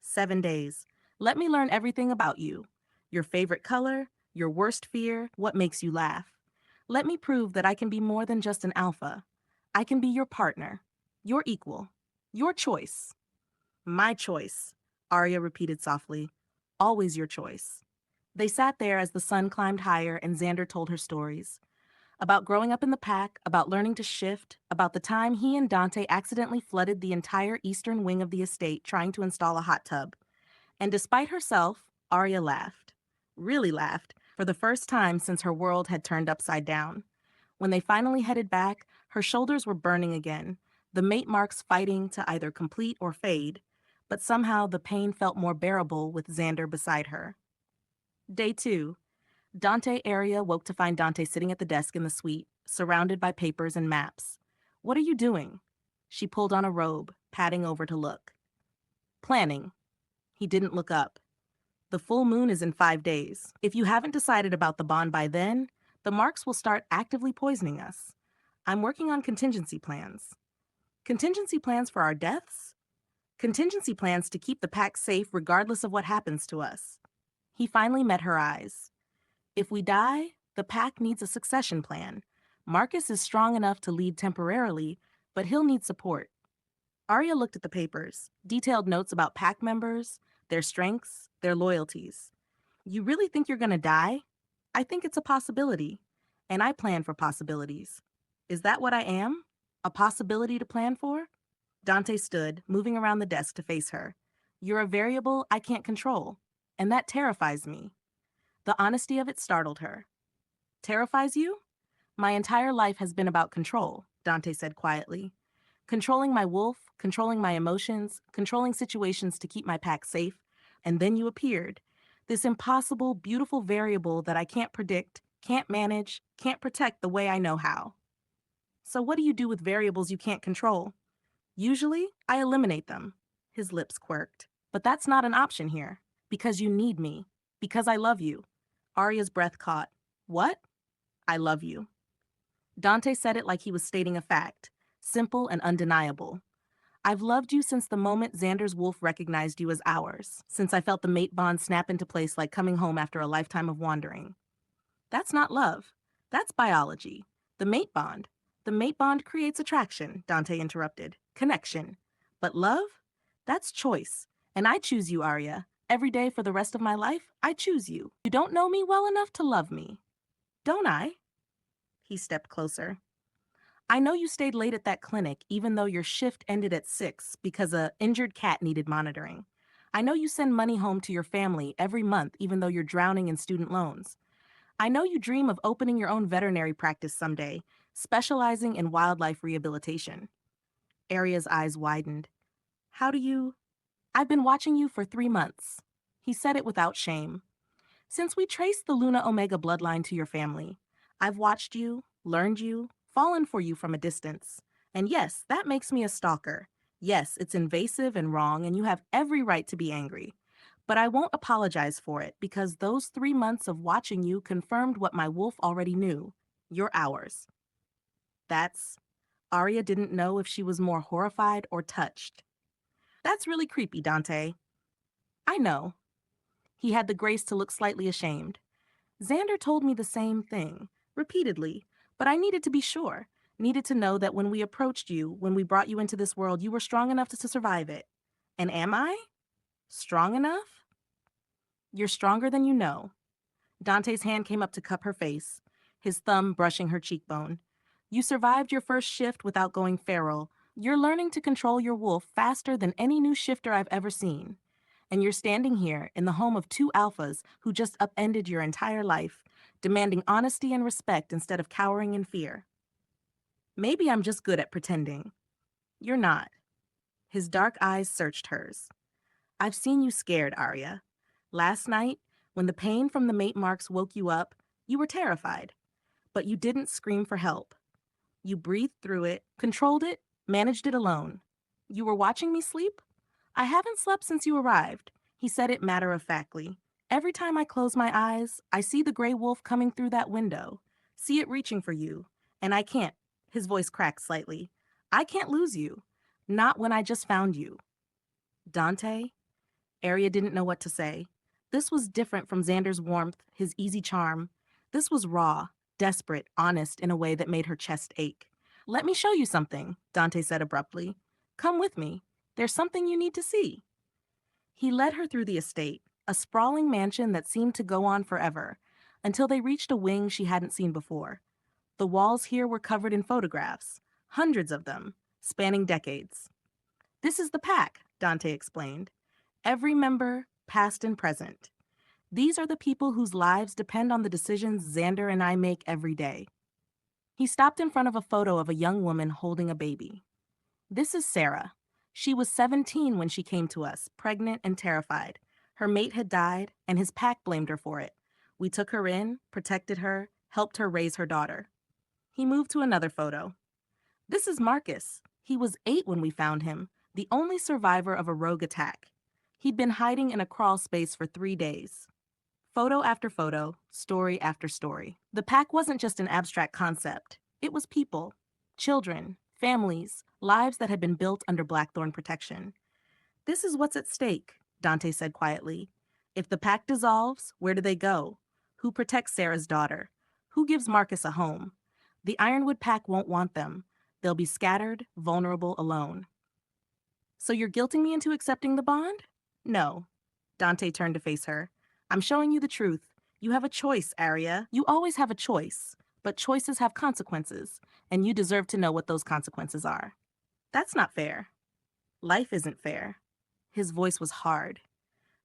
Speaker 1: 7 days. Let me learn everything about you. Your favorite color, your worst fear, what makes you laugh. Let me prove that I can be more than just an alpha. I can be your partner, your equal, your choice. My choice, Arya repeated softly. Always your choice. They sat there as the sun climbed higher and Xander told her stories. About growing up in the pack, about learning to shift, about the time he and Dante accidentally flooded the entire eastern wing of the estate trying to install a hot tub. And despite herself, Arya laughed. Really laughed, for the first time since her world had turned upside down. When they finally headed back, her shoulders were burning again, the mate marks fighting to either complete or fade, but somehow the pain felt more bearable with Xander beside her. Day 2. Dante Aria woke to find Dante sitting at the desk in the suite, surrounded by papers and maps. What are you doing? She pulled on a robe, padding over to look. Planning. He didn't look up. The full moon is in 5 days. If you haven't decided about the bond by then, the marks will start actively poisoning us. I'm working on contingency plans. Contingency plans for our deaths? Contingency plans to keep the pack safe regardless of what happens to us. He finally met her eyes. If we die, the pack needs a succession plan. Marcus is strong enough to lead temporarily, but he'll need support. Arya looked at the papers, detailed notes about pack members, their strengths, their loyalties. You really think you're gonna die? I think it's a possibility, and I plan for possibilities. Is that what I am? A possibility to plan for? Dante stood, moving around the desk to face her. You're a variable I can't control, and that terrifies me. The honesty of it startled her. Terrifies you? My entire life has been about control, Dante said quietly. Controlling my wolf, controlling my emotions, controlling situations to keep my pack safe, and then you appeared. This impossible, beautiful variable that I can't predict, can't manage, can't protect the way I know how. So what do you do with variables you can't control? Usually, I eliminate them. His lips quirked. But that's not an option here. Because you need me. Because I love you. Arya's breath caught. What? I love you. Dante said it like he was stating a fact. simple and undeniable. I've loved you since the moment Xander's wolf recognized you as ours, since I felt the mate bond snap into place like coming home after a lifetime of wandering. That's not love. That's biology. The mate bond. The mate bond creates attraction, Dante interrupted. Connection. But love? That's choice. And I choose you, Aria. Every day for the rest of my life, I choose you. You don't know me well enough to love me. Don't I? He stepped closer. I know you stayed late at that clinic, even though your shift ended at 6 because a injured cat needed monitoring. I know you send money home to your family every month, even though you're drowning in student loans. I know you dream of opening your own veterinary practice someday, specializing in wildlife rehabilitation. Aria's eyes widened. How do you? I've been watching you for 3 months. He said it without shame. Since we traced the Luna Omega bloodline to your family, I've watched you, learned you, fallen for you from a distance. And yes, that makes me a stalker. Yes, it's invasive and wrong, and you have every right to be angry. But I won't apologize for it because those 3 months of watching you confirmed what my wolf already knew. You're ours. That's. Aria didn't know if she was more horrified or touched. That's really creepy, Dante. I know. He had the grace to look slightly ashamed. Xander told me the same thing, repeatedly, but I needed to be sure. Needed to know that when we approached you, when we brought you into this world, you were strong enough to survive it. And am I? Strong enough? You're stronger than you know. Dante's hand came up to cup her face, his thumb brushing her cheekbone. You survived your first shift without going feral. You're learning to control your wolf faster than any new shifter I've ever seen. And you're standing here in the home of 2 alphas who just upended your entire life, demanding honesty and respect instead of cowering in fear. Maybe I'm just good at pretending. You're not. His dark eyes searched hers. I've seen you scared, Aria. Last night, when the pain from the mate marks woke you up, you were terrified. But you didn't scream for help. You breathed through it, controlled it, managed it alone. You were watching me sleep? I haven't slept since you arrived, he said it matter-of-factly. Every time I close my eyes, I see the gray wolf coming through that window, see it reaching for you, and I can't. His voice cracked slightly. I can't lose you. Not when I just found you. Dante? Aria didn't know what to say. This was different from Xander's warmth, his easy charm. This was raw, desperate, honest in a way that made her chest ache. Let me show you something, Dante said abruptly. Come with me. There's something you need to see. He led her through the estate, a sprawling mansion that seemed to go on forever, until they reached a wing she hadn't seen before. The walls here were covered in photographs, hundreds of them, spanning decades. This is the pack, Dante explained. Every member, past and present. These are the people whose lives depend on the decisions Xander and I make every day. He stopped in front of a photo of a young woman holding a baby. This is Sarah. She was 17 when she came to us, pregnant and terrified. Her mate had died, and his pack blamed her for it. We took her in, protected her, helped her raise her daughter. He moved to another photo. This is Marcus. He was 8 when we found him, the only survivor of a rogue attack. He'd been hiding in a crawl space for 3 days. Photo after photo, story after story. The pack wasn't just an abstract concept. It was people, children, families, lives that had been built under Blackthorn protection. This is what's at stake, Dante said quietly. If the pack dissolves, where do they go? Who protects Sarah's daughter? Who gives Marcus a home? The Ironwood pack won't want them. They'll be scattered, vulnerable, alone. So you're guilting me into accepting the bond? No. Dante turned to face her. I'm showing you the truth. You have a choice, Aria. You always have a choice. But choices have consequences, and you deserve to know what those consequences are. That's not fair. Life isn't fair. His voice was hard.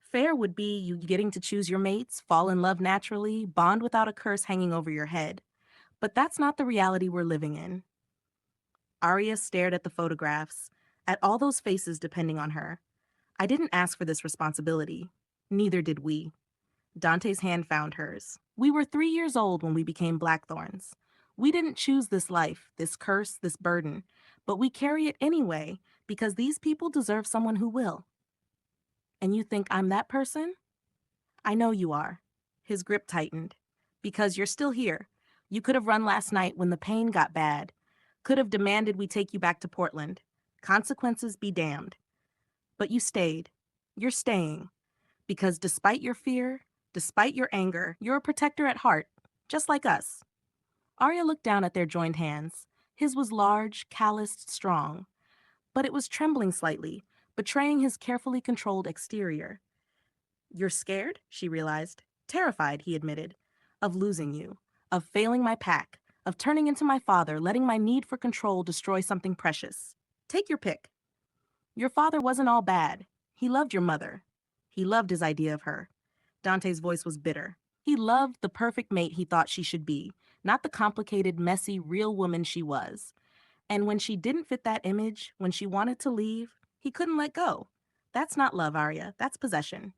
Speaker 1: Fair would be you getting to choose your mates, fall in love naturally, bond without a curse hanging over your head. But that's not the reality we're living in. Aria stared at the photographs, at all those faces depending on her. I didn't ask for this responsibility. Neither did we. Dante's hand found hers. We were 3 years old when we became Blackthorns. We didn't choose this life, this curse, this burden, but we carry it anyway because these people deserve someone who will. And you think I'm that person? I know you are. His grip tightened. Because you're still here. You could have run last night when the pain got bad. Could have demanded we take you back to Portland. Consequences be damned. But you stayed. You're staying. Because despite your fear, despite your anger, you're a protector at heart, just like us. Arya looked down at their joined hands. His was large, calloused, strong, but it was trembling slightly, betraying his carefully controlled exterior. You're scared, she realized. Terrified, he admitted. Of losing you. Of failing my pack. Of turning into my father, letting my need for control destroy something precious. Take your pick. Your father wasn't all bad. He loved your mother. He loved his idea of her. Dante's voice was bitter. He loved the perfect mate he thought she should be, not the complicated, messy, real woman she was. And when she didn't fit that image, when she wanted to leave, he couldn't let go. That's not love, Arya. That's possession.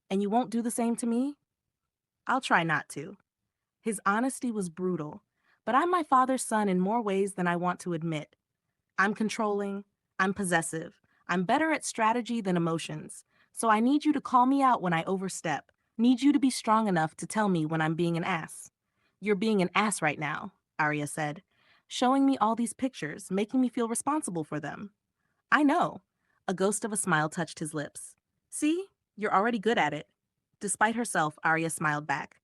Speaker 1: And you won't do the same to me? I'll try not to. His honesty was brutal, but I'm my father's son in more ways than I want to admit. I'm controlling, I'm possessive, I'm better at strategy than emotions, so I need you to call me out when I overstep, need you to be strong enough to tell me when I'm being an ass. You're being an ass right now, Arya said, showing me all these pictures, making me feel responsible for them. I know. A ghost of a smile touched his lips. See, you're already good at it. Despite herself, Arya smiled back.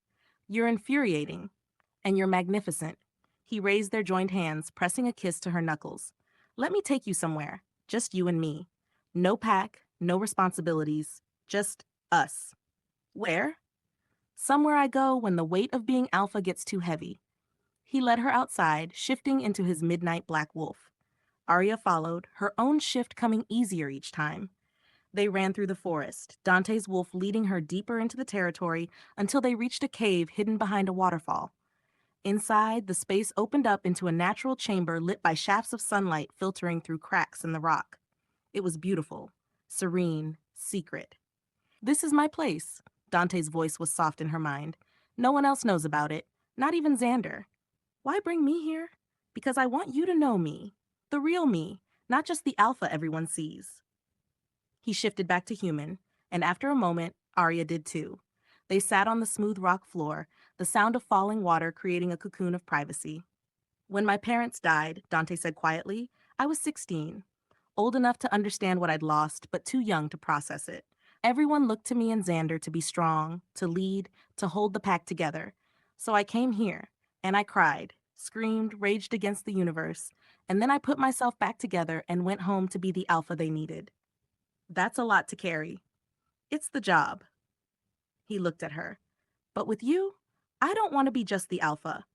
Speaker 1: You're infuriating, and you're magnificent. He raised their joined hands, pressing a kiss to her knuckles. Let me take you somewhere, just you and me. No pack, no responsibilities, just us. Where? Somewhere I go when the weight of being alpha gets too heavy. He led her outside, shifting into his midnight black wolf. Arya followed, her own shift coming easier each time. They ran through the forest, Dante's wolf leading her deeper into the territory until they reached a cave hidden behind a waterfall. Inside, the space opened up into a natural chamber lit by shafts of sunlight filtering through cracks in the rock. It was beautiful, serene, secret. This is my place. Dante's voice was soft in her mind. No one else knows about it, not even Xander. Why bring me here? Because I want you to know me. The real me, not just the alpha everyone sees. He shifted back to human, and after a moment, Arya did too. They sat on the smooth rock floor, the sound of falling water creating a cocoon of privacy. When my parents died, Dante said quietly, I was 16, old enough to understand what I'd lost, but too young to process it. Everyone looked to me and Xander to be strong, to lead, to hold the pack together. So I came here, and I cried, screamed, raged against the universe, and then I put myself back together and went home to be the alpha they needed. That's a lot to carry. It's the job. He looked at her. But with you, I don't want to be just the alpha.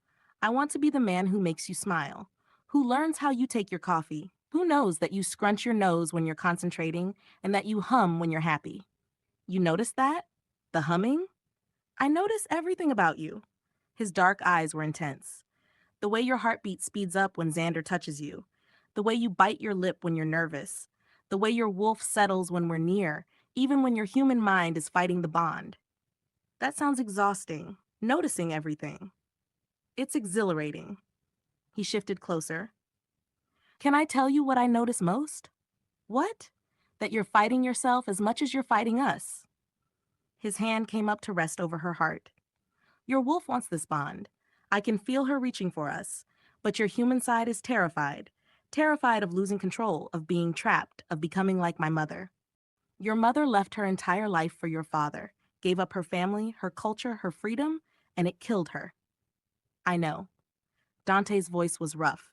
Speaker 1: I want to be the man who makes you smile, who learns how you take your coffee, who knows that you scrunch your nose when you're concentrating and that you hum when you're happy. You notice that? The humming? I notice everything about you. His dark eyes were intense. The way your heartbeat speeds up when Xander touches you. The way you bite your lip when you're nervous. The way your wolf settles when we're near, even when your human mind is fighting the bond. That sounds exhausting, noticing everything. It's exhilarating. He shifted closer. Can I tell you what I notice most? What? That you're fighting yourself as much as you're fighting us. His hand came up to rest over her heart. Your wolf wants this bond. I can feel her reaching for us. But your human side is terrified. Terrified of losing control, of being trapped, of becoming like my mother. Your mother left her entire life for your father, gave up her family, her culture, her freedom, and it killed her. I know. Dante's voice was rough.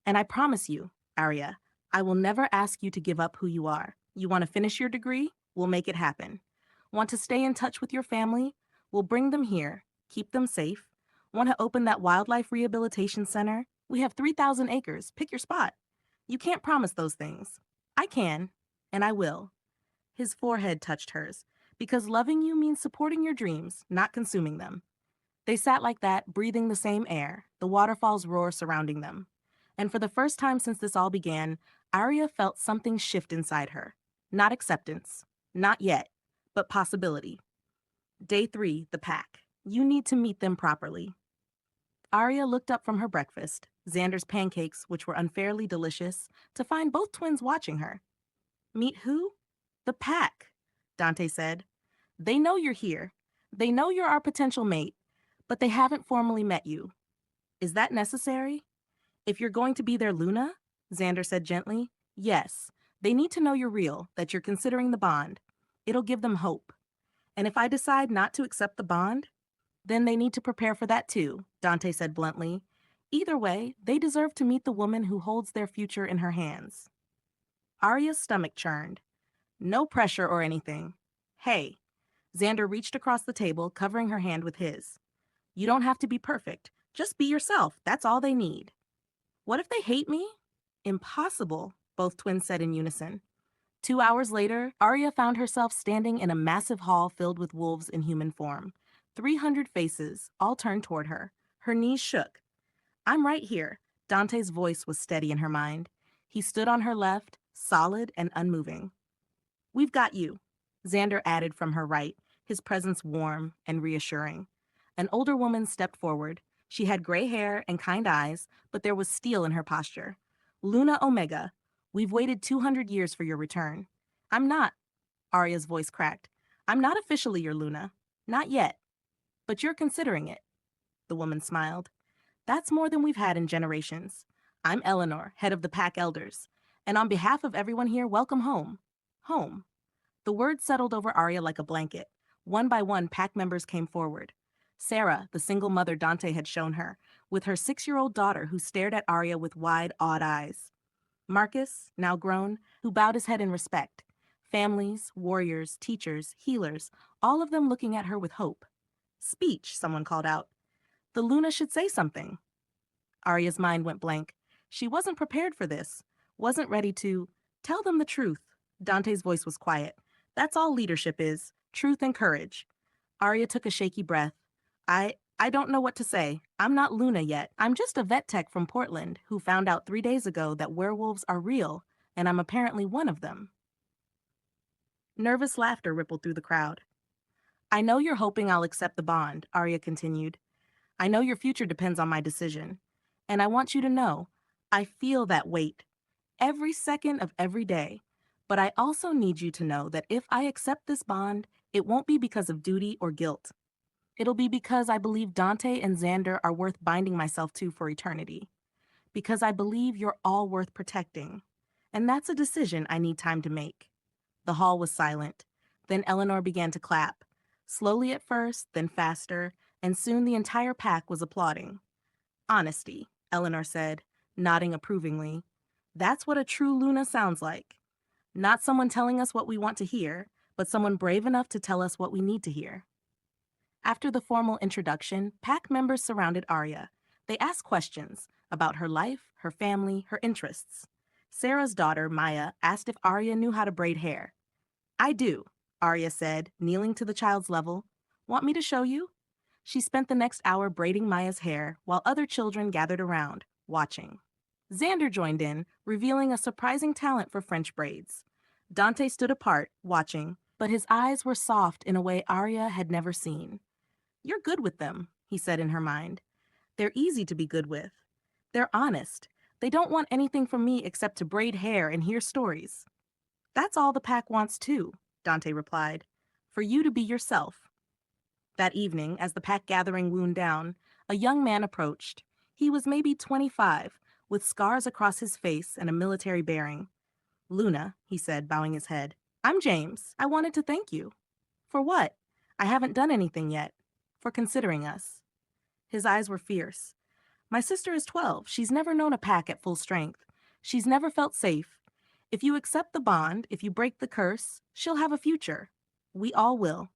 Speaker 1: And I promise you, Aria, I will never ask you to give up who you are. You want to finish your degree? We'll make it happen. Want to stay in touch with your family? We'll bring them here, keep them safe. Want to open that wildlife rehabilitation center? We have 3,000 acres. Pick your spot. You can't promise those things. I can, and I will. His forehead touched hers, because loving you means supporting your dreams, not consuming them. They sat like that, breathing the same air, the waterfall's roar surrounding them. And for the first time since this all began, Aria felt something shift inside her. Not acceptance. Not yet. But possibility. Day 3, the pack. You need to meet them properly. Aria looked up from her breakfast, Xander's pancakes, which were unfairly delicious, to find both twins watching her. Meet who? The pack, Dante said. They know you're here. They know you're our potential mate, but they haven't formally met you. Is that necessary? If you're going to be their Luna, Xander said gently, yes, they need to know you're real, that you're considering the bond. It'll give them hope. And if I decide not to accept the bond, then they need to prepare for that too, Dante said bluntly. Either way, they deserve to meet the woman who holds their future in her hands. Aria's stomach churned. No pressure or anything. Hey, Xander reached across the table, covering her hand with his. You don't have to be perfect. Just be yourself. That's all they need. What if they hate me? Impossible, both twins said in unison. 2 hours later, Aria found herself standing in a massive hall filled with wolves in human form. 300 faces, all turned toward her. Her knees shook. I'm right here. Dante's voice was steady in her mind. He stood on her left, solid and unmoving. We've got you, Xander added from her right, his presence warm and reassuring. An older woman stepped forward. She had gray hair and kind eyes, but there was steel in her posture. Luna Omega, we've waited 200 years for your return. I'm not, Aria's voice cracked. I'm not officially your Luna. Not yet. But you're considering it. The woman smiled. That's more than we've had in generations. I'm Eleanor, head of the Pack Elders. And on behalf of everyone here, welcome home. Home. The words settled over Aria like a blanket. One by one, Pack members came forward. Sarah, the single mother Dante had shown her, with her 6-year-old daughter who stared at Aria with wide, awed eyes. Marcus, now grown, who bowed his head in respect. Families, warriors, teachers, healers, all of them looking at her with hope. Speech, someone called out. The Luna should say something. Aria's mind went blank. She wasn't prepared for this, wasn't ready to tell them the truth. Dante's voice was quiet. That's all leadership is, truth and courage. Aria took a shaky breath. I don't know what to say. I'm not Luna yet. I'm just a vet tech from Portland who found out 3 days ago that werewolves are real, and I'm apparently one of them. Nervous laughter rippled through the crowd. I know you're hoping I'll accept the bond, Aria continued. I know your future depends on my decision. And I want you to know, I feel that weight every second of every day. But I also need you to know that if I accept this bond, it won't be because of duty or guilt. It'll be because I believe Dante and Xander are worth binding myself to for eternity. Because I believe you're all worth protecting. And that's a decision I need time to make. The hall was silent. Then Eleanor began to clap. Slowly at first, then faster, and soon the entire pack was applauding. Honesty, Eleanor said, nodding approvingly. That's what a true Luna sounds like. Not someone telling us what we want to hear, but someone brave enough to tell us what we need to hear. After the formal introduction, pack members surrounded Aria. They asked questions about her life, her family, her interests. Sarah's daughter, Maya, asked if Aria knew how to braid hair. I do, Aria said, kneeling to the child's level. Want me to show you? She spent the next hour braiding Maya's hair while other children gathered around, watching. Xander joined in, revealing a surprising talent for French braids. Dante stood apart, watching, but his eyes were soft in a way Aria had never seen. You're good with them, he said in her mind. They're easy to be good with. They're honest. They don't want anything from me except to braid hair and hear stories. That's all the pack wants too, Dante replied. For you to be yourself. That evening, as the pack gathering wound down, a young man approached. He was maybe 25, with scars across his face and a military bearing. Luna, he said, bowing his head. I'm James. I wanted to thank you. For what? I haven't done anything yet. For considering us. His eyes were fierce. My sister is 12. She's never known a pack at full strength. She's never felt safe. If you accept the bond, if you break the curse, she'll have a future. We all will.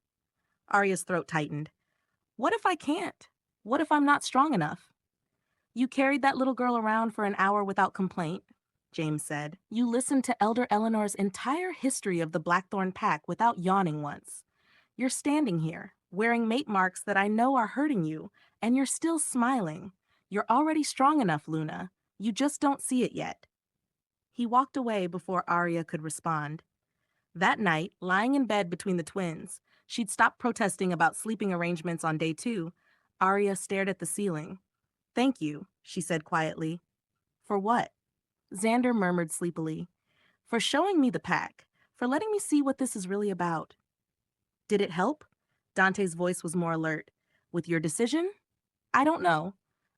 Speaker 1: Aria's throat tightened. What if I can't? What if I'm not strong enough? You carried that little girl around for an hour without complaint, James said. You listened to Elder Eleanor's entire history of the Blackthorn Pack without yawning once. You're standing here, wearing mate marks that I know are hurting you, and you're still smiling. You're already strong enough, Luna. You just don't see it yet. He walked away before Aria could respond. That night, lying in bed between the twins, she'd stopped protesting about sleeping arrangements on day 2. Aria stared at the ceiling. Thank you, she said quietly. For what? Xander murmured sleepily. For showing me the pack, for letting me see what this is really about. Did it help? Dante's voice was more alert. With your decision? I don't know.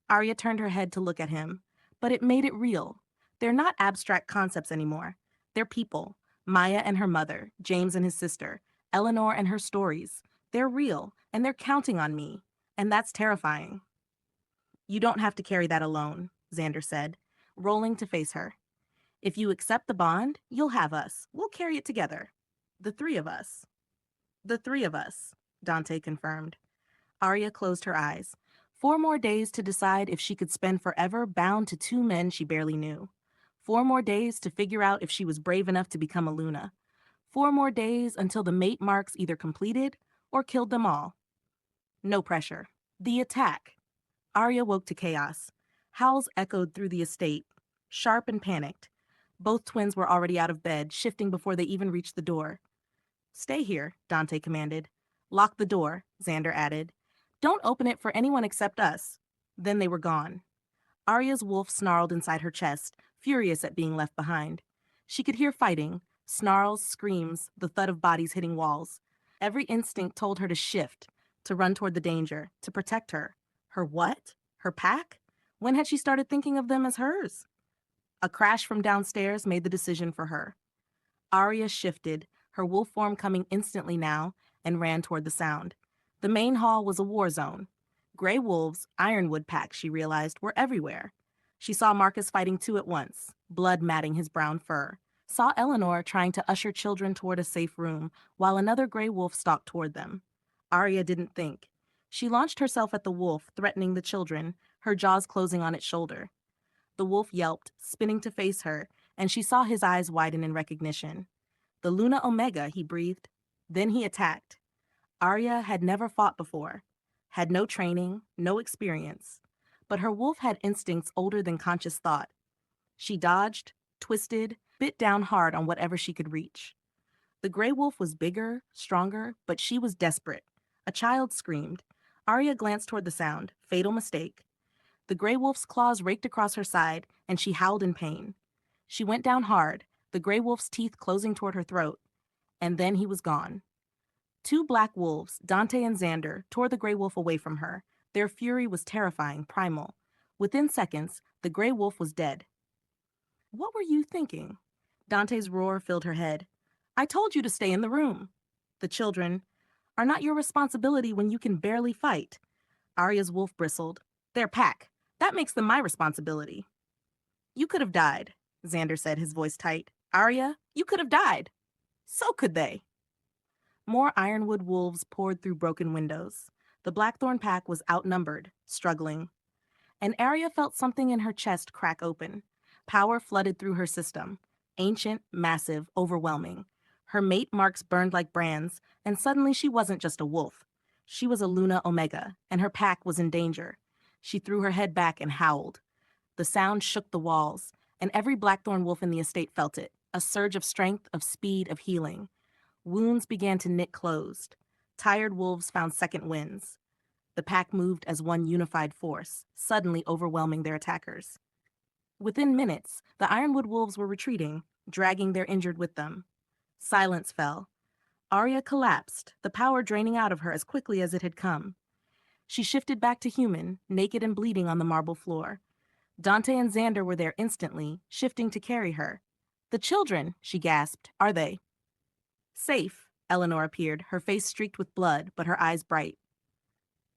Speaker 1: Aria turned her head to look at him. but it made it real. They're not abstract concepts anymore. They're people. Maya and her mother, James and his sister, Eleanor and her stories. They're real, and they're counting on me. And that's terrifying. You don't have to carry that alone, Xander said, rolling to face her. If you accept the bond, you'll have us. We'll carry it together. The three of us. The three of us, Dante confirmed. Aria closed her eyes. 4 more days to decide if she could spend forever bound to 2 men she barely knew. 4 more days to figure out if she was brave enough to become a Luna. 4 more days until the mate marks either completed or killed them all. No pressure. The attack. Aria woke to chaos. Howls echoed through the estate, sharp and panicked. Both twins were already out of bed, shifting before they even reached the door. Stay here, Dante commanded. Lock the door, Xander added. Don't open it for anyone except us. Then they were gone. Aria's wolf snarled inside her chest, furious at being left behind. She could hear fighting, snarls, screams, the thud of bodies hitting walls. Every instinct told her to shift, to run toward the danger, to protect her. Her what? Her pack? When had she started thinking of them as hers? A crash from downstairs made the decision for her. Aria shifted, her wolf form coming instantly now, and ran toward the sound. The main hall was a war zone. Gray wolves, ironwood packs, she realized, were everywhere. She saw Marcus fighting two at once, blood matting his brown fur. Saw Eleanor trying to usher children toward a safe room, while another gray wolf stalked toward them. Aria didn't think. She launched herself at the wolf, threatening the children, her jaws closing on its shoulder. The wolf yelped, spinning to face her, and she saw his eyes widen in recognition. The Luna Omega, he breathed. Then he attacked. Aria had never fought before, had no training, no experience, but her wolf had instincts older than conscious thought. She dodged, twisted, bit down hard on whatever she could reach. The gray wolf was bigger, stronger, but she was desperate. A child screamed. Aria glanced toward the sound. Fatal mistake. The gray wolf's claws raked across her side, and she howled in pain. She went down hard, the gray wolf's teeth closing toward her throat, and then he was gone. Two black wolves, Dante and Xander, tore the gray wolf away from her. Their fury was terrifying, primal. Within seconds, the gray wolf was dead. What were you thinking? Dante's roar filled her head. I told you to stay in the room. The children are not your responsibility when you can barely fight. Aria's wolf bristled. They're pack. That makes them my responsibility. You could have died, Xander said, his voice tight. Aria, you could have died. So could they. More ironwood wolves poured through broken windows. The Blackthorn pack was outnumbered, struggling. And Aria felt something in her chest crack open. Power flooded through her system. Ancient, massive, overwhelming. Her mate marks burned like brands, and suddenly she wasn't just a wolf. She was a Luna Omega, and her pack was in danger. She threw her head back and howled. The sound shook the walls, and every Blackthorn wolf in the estate felt it, a surge of strength, of speed, of healing. Wounds began to knit closed. Tired wolves found second winds. The pack moved as one unified force, suddenly overwhelming their attackers. Within minutes, the ironwood wolves were retreating, dragging their injured with them. Silence fell. Aria collapsed, the power draining out of her as quickly as it had come. She shifted back to human, naked and bleeding on the marble floor. Dante and Xander were there instantly, shifting to carry her. The children, she gasped, are they? Safe, Eleanor appeared, her face streaked with blood, but her eyes bright.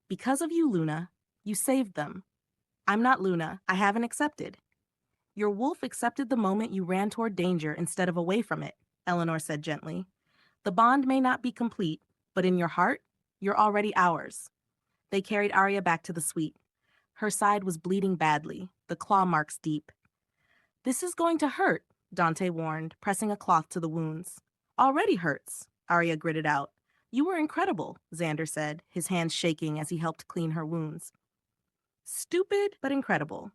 Speaker 1: Because of you, Luna, you saved them. I'm not Luna, I haven't accepted. Your wolf accepted the moment you ran toward danger instead of away from it, Eleanor said gently. The bond may not be complete, but in your heart, you're already ours. They carried Aria back to the suite. Her side was bleeding badly, the claw marks deep. This is going to hurt, Dante warned, pressing a cloth to the wounds. Already hurts, Aria gritted out. You were incredible, Xander said, his hands shaking as he helped clean her wounds. Stupid, but incredible.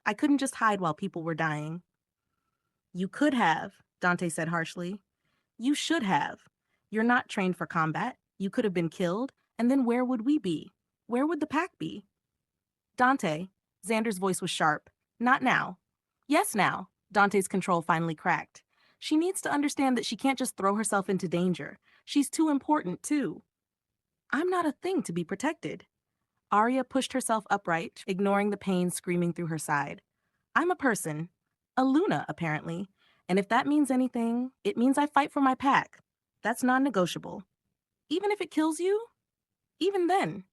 Speaker 1: I couldn't just hide while people were dying. You could have, Dante said harshly. You should have. You're not trained for combat. You could have been killed, and then where would we be? Where would the pack be? Dante, Xander's voice was sharp. Not now. Yes, now. Dante's control finally cracked. She needs to understand that she can't just throw herself into danger. She's too important, too. I'm not a thing to be protected. Aria pushed herself upright, ignoring the pain screaming through her side. I'm a person. A Luna, apparently. And if that means anything, it means I fight for my pack. That's non-negotiable. Even if it kills you? Even then.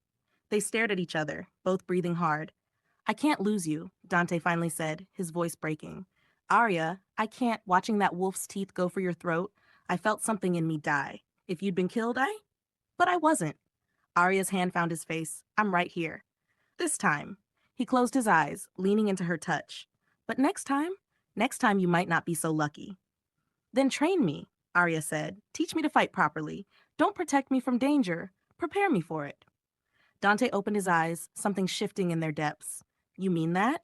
Speaker 1: They stared at each other, both breathing hard. I can't lose you, Dante finally said, his voice breaking. Aria, I can't, watching that wolf's teeth go for your throat, I felt something in me die. If you'd been killed, But I wasn't. Aria's hand found his face. I'm right here. This time. He closed his eyes, leaning into her touch. But next time you might not be so lucky. Then train me, Aria said. Teach me to fight properly. Don't protect me from danger. Prepare me for it. Dante opened his eyes, something shifting in their depths. You mean that?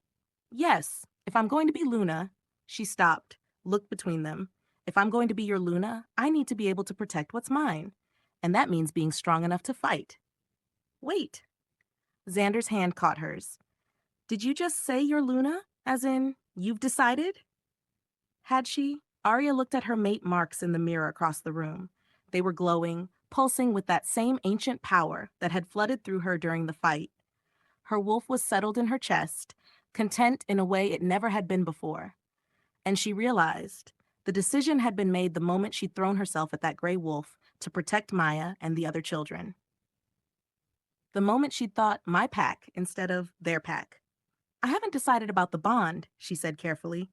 Speaker 1: Yes. If I'm going to be Luna. She stopped, looked between them. If I'm going to be your Luna, I need to be able to protect what's mine. And that means being strong enough to fight. Wait. Xander's hand caught hers. Did you just say you're Luna? As in, you've decided? Had she? Aria looked at her mate Marks in the mirror across the room. They were glowing, pulsing with that same ancient power that had flooded through her during the fight. Her wolf was settled in her chest, content in a way it never had been before. And she realized the decision had been made the moment she'd thrown herself at that gray wolf to protect Maya and the other children. The moment she'd thought, my pack instead of their pack. I haven't decided about the bond, she said carefully,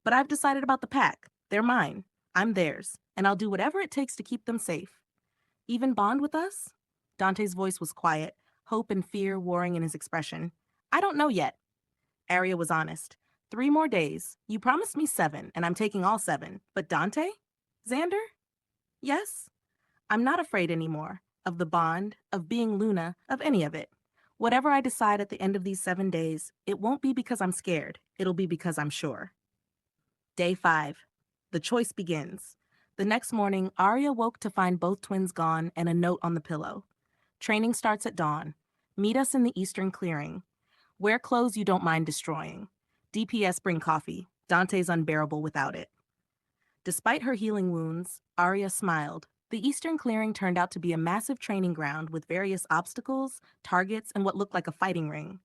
Speaker 1: but I've decided about the pack. They're mine. I'm theirs, and I'll do whatever it takes to keep them safe. Even bond with us? Dante's voice was quiet, hope and fear warring in his expression. I don't know yet. Aria was honest. 3 more days. You promised me 7, and I'm taking all 7. But Dante? Xander? Yes? I'm not afraid anymore. Of the bond, of being Luna, of any of it. Whatever I decide at the end of these 7 days, it won't be because I'm scared. It'll be because I'm sure. Day 5. The choice begins. The next morning, Aria woke to find both twins gone and a note on the pillow. Training starts at dawn. Meet us in the eastern clearing. Wear clothes you don't mind destroying. DPS bring coffee. Dante's unbearable without it. Despite her healing wounds, Aria smiled. The eastern clearing turned out to be a massive training ground with various obstacles, targets, and what looked like a fighting ring.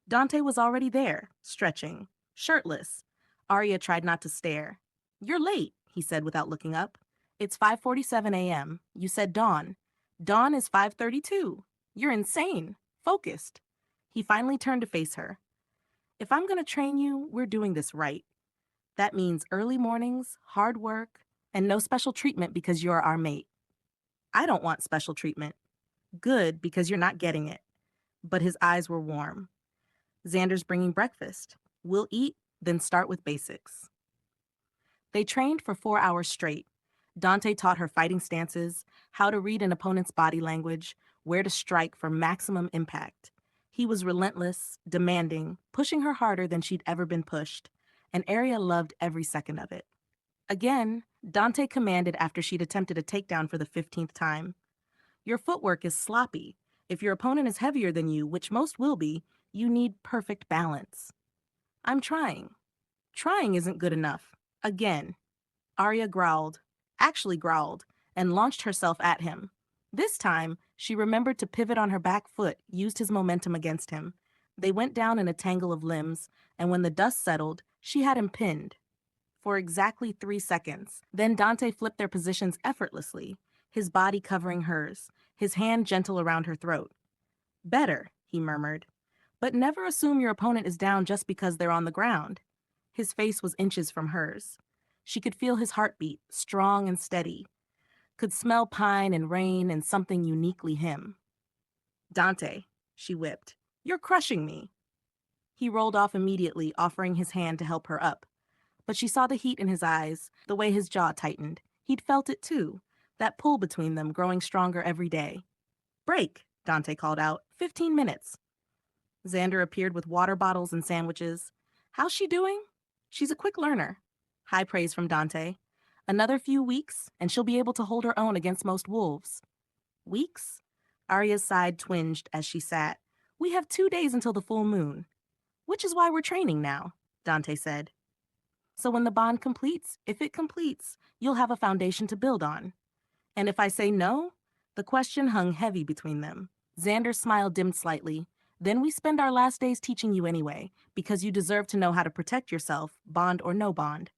Speaker 1: Dante was already there, stretching, shirtless. Aria tried not to stare. You're late, he said without looking up. It's 5:47 a.m. You said dawn. Dawn is 5:32. You're insane. Focused. He finally turned to face her. If I'm going to train you, we're doing this right. That means early mornings, hard work, and no special treatment because you're our mate. I don't want special treatment. Good, because you're not getting it. But his eyes were warm. Xander's bringing breakfast. We'll eat, then start with basics. They trained for 4 hours straight. Dante taught her fighting stances, how to read an opponent's body language, where to strike for maximum impact. He was relentless, demanding, pushing her harder than she'd ever been pushed, and Aria loved every second of it. Again, Dante commanded after she'd attempted a takedown for the 15th time. Your footwork is sloppy. If your opponent is heavier than you, which most will be, you need perfect balance. I'm trying. Trying isn't good enough. Again. Aria growled, and launched herself at him. This time, she remembered to pivot on her back foot, used his momentum against him. They went down in a tangle of limbs, and when the dust settled, she had him pinned. For exactly 3 seconds. Then Dante flipped their positions effortlessly, his body covering hers, his hand gentle around her throat. Better, he murmured. But never assume your opponent is down just because they're on the ground. His face was inches from hers. She could feel his heartbeat, strong and steady. Could smell pine and rain and something uniquely him. Dante, she whipped. You're crushing me. He rolled off immediately, offering his hand to help her up. But she saw the heat in his eyes, the way his jaw tightened. He'd felt it too, that pull between them growing stronger every day. Break, Dante called out. 15 minutes. Xander appeared with water bottles and sandwiches. How's she doing? She's a quick learner. High praise from Dante. Another few weeks, and she'll be able to hold her own against most wolves. Weeks? Aria's side twinged as she sat. We have 2 days until the full moon. Which is why we're training now, Dante said. So when the bond completes, if it completes, you'll have a foundation to build on. And if I say no? The question hung heavy between them. Xander's smile dimmed slightly. Then we spend our last days teaching you anyway, because you deserve to know how to protect yourself, bond or no bond.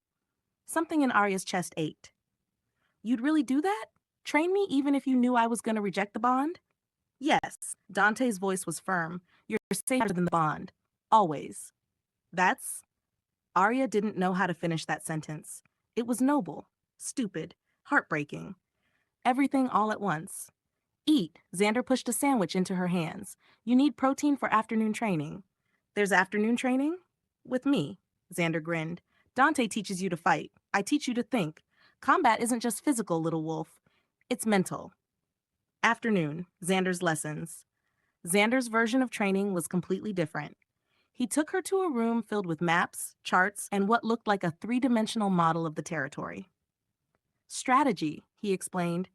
Speaker 1: Something in Arya's chest ached. You'd really do that? Train me even if you knew I was going to reject the bond? Yes, Dante's voice was firm. You're safer than the bond. Always. That's... Arya didn't know how to finish that sentence. It was noble, stupid, heartbreaking. Everything all at once. Eat. Xander pushed a sandwich into her hands. You need protein for afternoon training. There's afternoon training? With me. Xander grinned. Dante teaches you to fight. I teach you to think. Combat isn't just physical, little wolf. It's mental. Afternoon. Xander's lessons. Xander's version of training was completely different. He took her to a room filled with maps, charts, and what looked like a three-dimensional model of the territory. Strategy, he explained.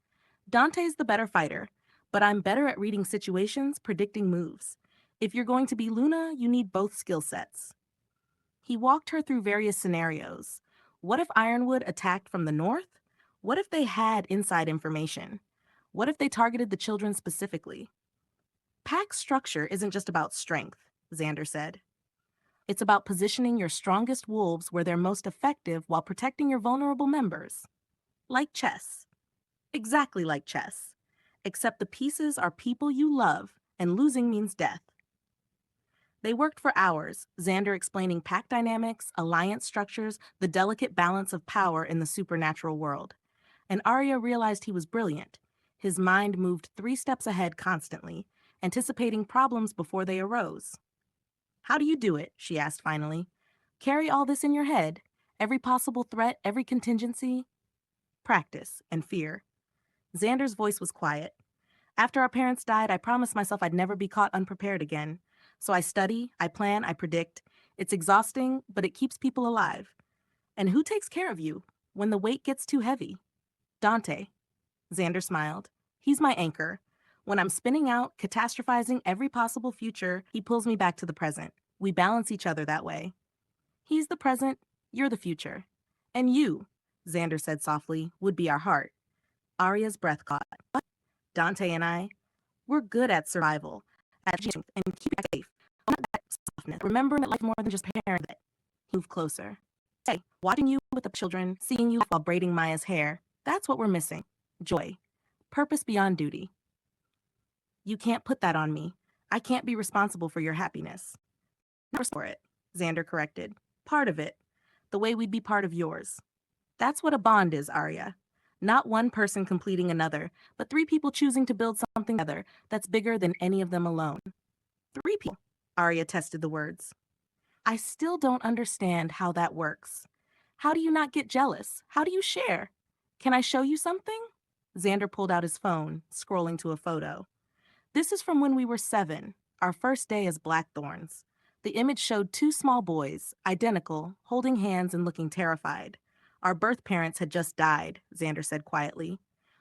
Speaker 1: Dante's the better fighter, but I'm better at reading situations, predicting moves. If you're going to be Luna, you need both skill sets. He walked her through various scenarios. What if Ironwood attacked from the north? What if they had inside information? What if they targeted the children specifically? Pack structure isn't just about strength, Xander said. It's about positioning your strongest wolves where they're most effective while protecting your vulnerable members. Like chess. Exactly like chess. Except the pieces are people you love, and losing means death. They worked for hours, Xander explaining pack dynamics, alliance structures, the delicate balance of power in the supernatural world. And Aria realized he was brilliant. His mind moved 3 steps ahead constantly, anticipating problems before they arose. How do you do it? She asked finally. Carry all this in your head? Every possible threat, every contingency? Practice and fear. Xander's voice was quiet. After our parents died, I promised myself I'd never be caught unprepared again. So I study, I plan, I predict. It's exhausting, but it keeps people alive. And who takes care of you when the weight gets too heavy? Dante. Xander smiled. He's my anchor. When I'm spinning out, catastrophizing every possible future, he pulls me back to the present. We balance each other that way. He's the present, you're the future. And you, Xander said softly, would be our heart. Aria's breath caught. Dante and I, we're good at survival, at and keeping us safe. Not that softness, remembering that life more than just parent. He moved closer. Say, watching you with the children, seeing you while braiding Maya's hair, that's what we're missing. Joy. Purpose beyond duty. You can't put that on me. I can't be responsible for your happiness. Not for it, Xander corrected. Part of it. The way we'd be part of yours. That's what a bond is, Aria. Not one person completing another, but 3 people choosing to build something together that's bigger than any of them alone. 3 people, Aria tested the words. I still don't understand how that works. How do you not get jealous? How do you share? Can I show you something? Xander pulled out his phone, scrolling to a photo. This is from when we were 7, our first day as Blackthorns. The image showed 2 small boys, identical, holding hands and looking terrified. Our birth parents had just died, Xander said quietly.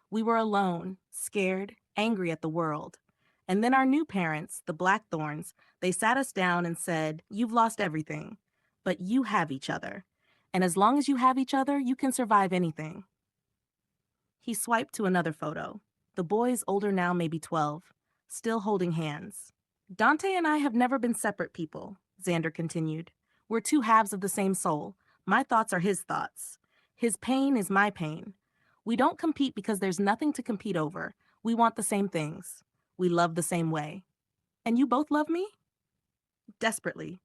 Speaker 1: We were alone, scared, angry at the world. And then our new parents, the Blackthorns, they sat us down and said, you've lost everything, but you have each other. And as long as you have each other, you can survive anything. He swiped to another photo. The boys, older now, maybe 12, still holding hands. Dante and I have never been separate people, Xander continued. We're 2 halves of the same soul. My thoughts are his thoughts. His pain is my pain. We don't compete because there's nothing to compete over. We want the same things. We love the same way. And you both love me? Desperately.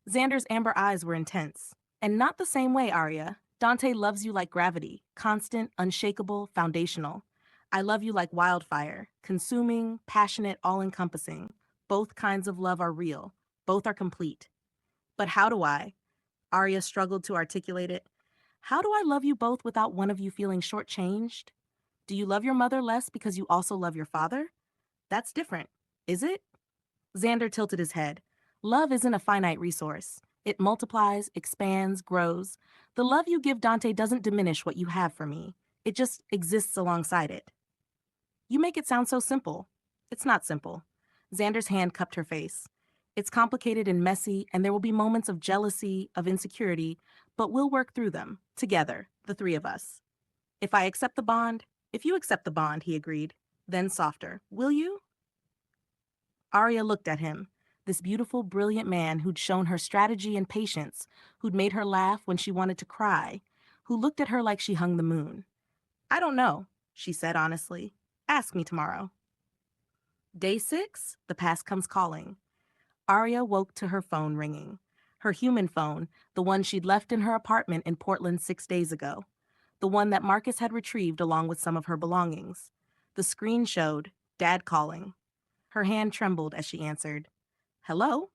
Speaker 1: Xander's amber eyes were intense. And not the same way, Aria. Dante loves you like gravity, constant, unshakable, foundational. I love you like wildfire, consuming, passionate, all-encompassing. Both kinds of love are real. Both are complete. But how do I? Aria struggled to articulate it. How do I love you both without one of you feeling shortchanged? Do you love your mother less because you also love your father? That's different, is it? Xander tilted his head. Love isn't a finite resource. It multiplies, expands, grows. The love you give Dante doesn't diminish what you have for me. It just exists alongside it. You make it sound so simple. It's not simple. Xander's hand cupped her face. It's complicated and messy, and there will be moments of jealousy, of insecurity, but we'll work through them, together, the 3 of us. If I accept the bond, if you accept the bond, he agreed. Then softer, will you? Aria looked at him. This beautiful, brilliant man who'd shown her strategy and patience, who'd made her laugh when she wanted to cry, who looked at her like she hung the moon. I don't know, she said honestly. Ask me tomorrow. Day 6, the past comes calling. Aria woke to her phone ringing. Her human phone, the one she'd left in her apartment in Portland 6 days ago. The one that Marcus had retrieved along with some of her belongings. The screen showed, Dad calling. Her hand trembled as she answered. Hello?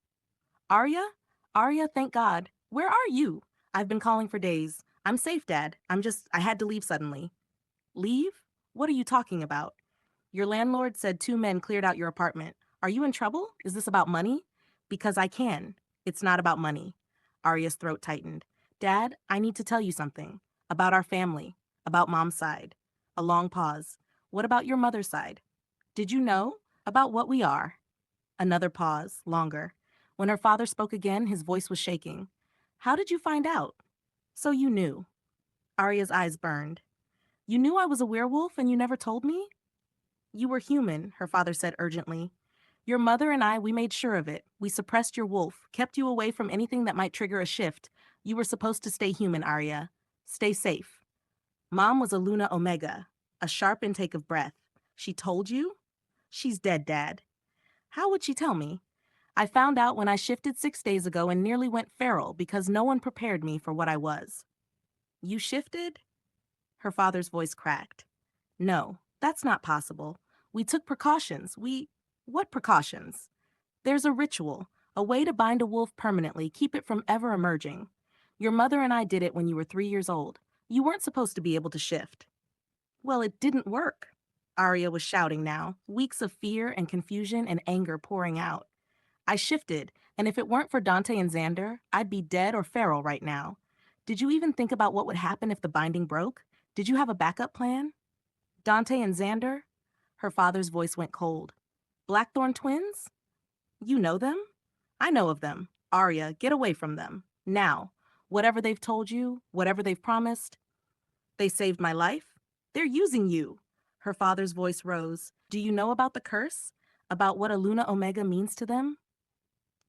Speaker 1: Aria? Aria, thank God. Where are you? I've been calling for days. I'm safe, Dad. I had to leave suddenly. Leave? What are you talking about? Your landlord said 2 men cleared out your apartment. Are you in trouble? Is this about money? Because I can. It's not about money. Aria's throat tightened. Dad, I need to tell you something. About our family. About Mom's side. A long pause. What about your mother's side? Did you know? About what we are. Another pause, longer. When her father spoke again, his voice was shaking. How did you find out? So you knew. Aria's eyes burned. You knew I was a werewolf and you never told me? You were human, her father said urgently. Your mother and I, we made sure of it. We suppressed your wolf, kept you away from anything that might trigger a shift. You were supposed to stay human, Aria. Stay safe. Mom was a Luna Omega, a sharp intake of breath. She told you? She's dead, Dad. How would she tell me? I found out when I shifted 6 days ago and nearly went feral because no one prepared me for what I was. You shifted? Her father's voice cracked. No, that's not possible. We took precautions. What precautions? There's a ritual, a way to bind a wolf permanently, keep it from ever emerging. Your mother and I did it when you were 3 years old. You weren't supposed to be able to shift. Well, it didn't work. Aria was shouting now, weeks of fear and confusion and anger pouring out. I shifted, and if it weren't for Dante and Xander, I'd be dead or feral right now. Did you even think about what would happen if the binding broke? Did you have a backup plan? Dante and Xander? Her father's voice went cold. Blackthorn twins? You know them? I know of them. Aria, get away from them. Now. Whatever they've told you, whatever they've promised. They saved my life? They're using you. Her father's voice rose. Do you know about the curse? About what a Luna Omega means to them?